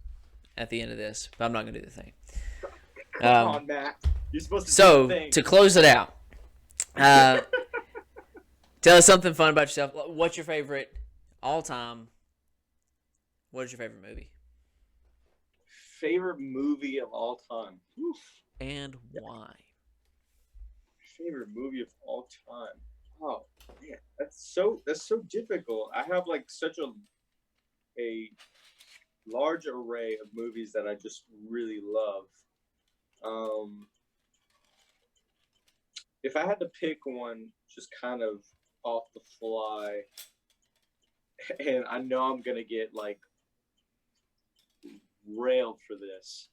at the end of this, but I'm not gonna do the thing. Come on, Matt. You're supposed to do So the thing. to close it out, tell us something fun about yourself. What's your favorite all-time? What is your favorite movie? Favorite movie of all time. Oof. And why? Favorite movie of all time. Oh man, that's so difficult. I have like such a large array of movies that I just really love. If I had to pick one, just kind of off the fly, and I know I'm gonna get like railed for this,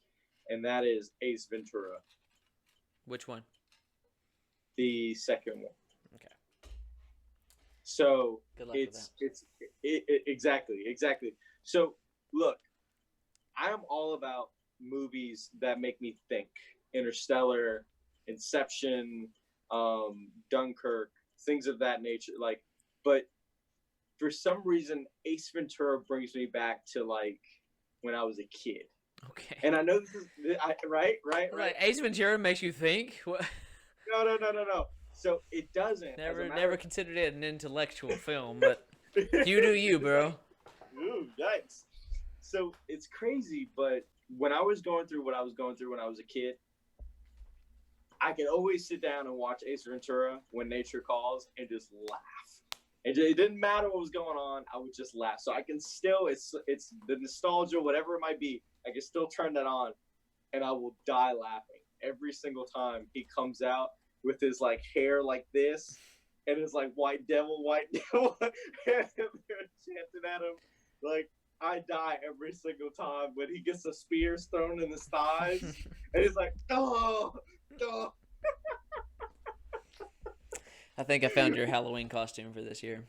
and that is Ace Ventura. Which one? The second one. Okay. So Good luck with it exactly. So look, I am all about movies that make me think. Interstellar, Inception, Dunkirk, things of that nature. Like, but for some reason, Ace Ventura brings me back to like when I was a kid. Okay. And I know this is right. Like Ace Ventura makes you think. What? No. So it doesn't. As a Never matter considered it an intellectual film, but of you do you, bro. Ooh, yikes. So it's crazy, but when I was going through what I was going through when I was a kid, I could always sit down and watch Ace Ventura When Nature Calls and just laugh. It didn't matter what was going on. I would just laugh. So I can still, it's the nostalgia, whatever it might be. I can still turn that on, and I will die laughing every single time he comes out with his like hair like this, and his like white devil, and they're chanting at him. Like I die every single time when he gets the spears thrown in his thighs, and he's like, oh. I think I found your Halloween costume for this year.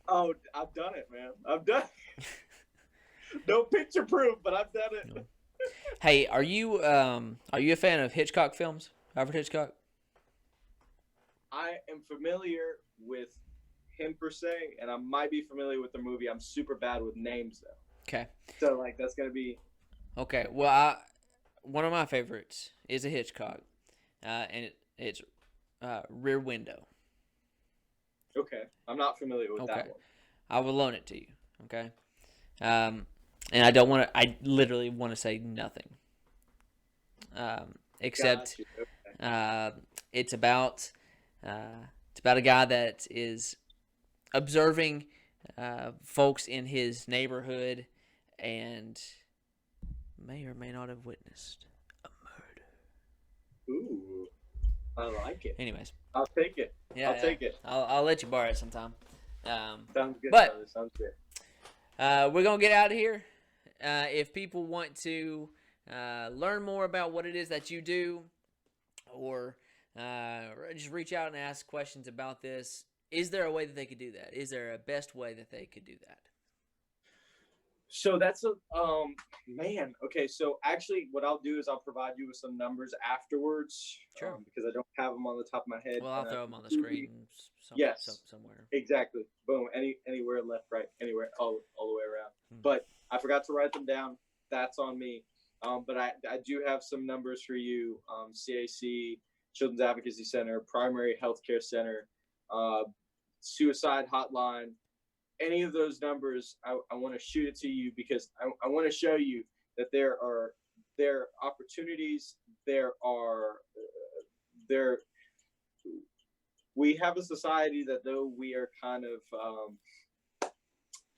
Oh, I've done it, man. I've done it. No picture proof, but I've done it. No. Hey, are you a fan of Hitchcock films? Alfred Hitchcock? I am familiar with him per se, and I might be familiar with the movie. I'm super bad with names though. Okay. So like that's gonna be Okay. Well, one of my favorites is a Hitchcock, and it's Rear Window. okay. I'm not familiar with that one. I will loan it to you. Okay. And I don't want to. I literally want to say nothing. Except, Okay. it's about a guy that is observing folks in his neighborhood and may or may not have witnessed a murder. Ooh, I like it. Anyways, I'll take it. yeah, I'll take it. I'll let you borrow it sometime. Sounds good. But sounds good. we're gonna get out of here. If people want to learn more about what it is that you do, or just reach out and ask questions about this, is there a way that they could do that? Is there a best way that they could do that? So that's a man. Okay, so actually, what I'll do is I'll provide you with some numbers afterwards. Sure. Because I don't have them on the top of my head. Well, I'll throw them on the screen. Somewhere. Exactly. Boom. Anywhere, left, right, anywhere, all the way around. But I forgot to write them down. That's on me. But I do have some numbers for you. CAC, Children's Advocacy Center, Primary Healthcare Center, Suicide Hotline. Any of those numbers, I want to shoot it to you because I want to show you that there are opportunities. We have a society that though we are kind of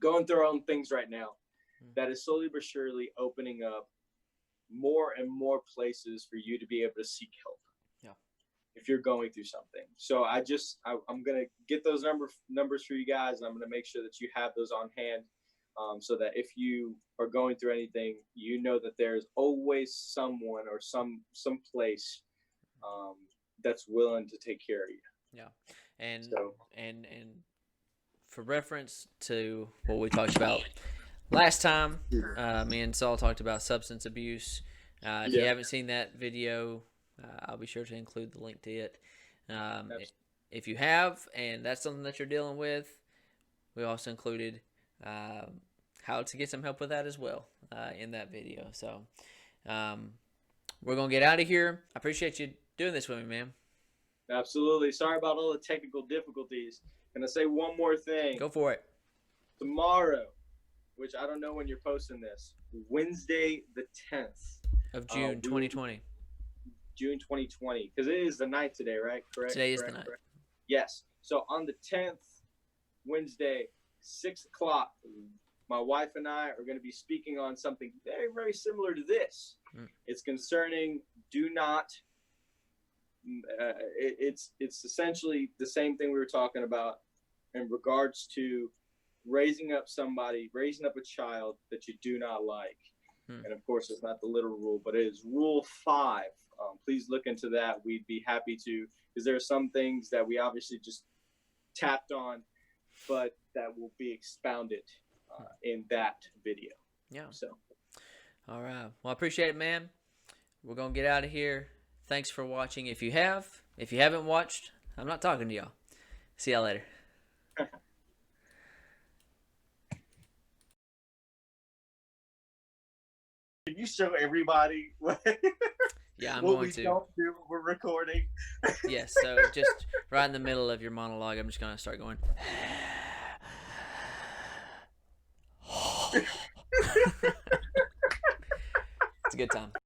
going through our own things right now, that is slowly but surely opening up more and more places for you to be able to seek help. If you're going through something. So I'm going to get those numbers for you guys, and I'm going to make sure that you have those on hand, so that if you are going through anything, you know that there's always someone or some place that's willing to take care of you. Yeah. And for reference to what we talked about last time, me and Saul talked about substance abuse. If you haven't seen that video, I'll be sure to include the link to it. If you have, and that's something that you're dealing with, we also included how to get some help with that as well in that video. So we're going to get out of here. I appreciate you doing this with me, man. Absolutely. Sorry about all the technical difficulties. Can I say one more thing? Go for it. Tomorrow, which I don't know when you're posting this, Wednesday the 10th. Of June 2020. June 2020, because it is the 9th today, right? Correct. Today is the 9th. Yes. So on the 10th, Wednesday, 6 o'clock, my wife and I are going to be speaking on something very, very similar to this. It's concerning do not. It's essentially the same thing we were talking about in regards to raising up a child that you do not like. And of course, it's not the literal rule, but it is Rule 5. Please look into that. We'd be happy to, because there are some things that we obviously just tapped on, but that will be expounded in that video. Yeah. So. All right. Well, I appreciate it, man. We're going to get out of here. Thanks for watching. If you haven't watched, I'm not talking to y'all. See y'all later. Can you show everybody what, Yeah, I'm what going we to. don't do when we're recording? Yes, so just right in the middle of your monologue, I'm just going to start going. It's a good time.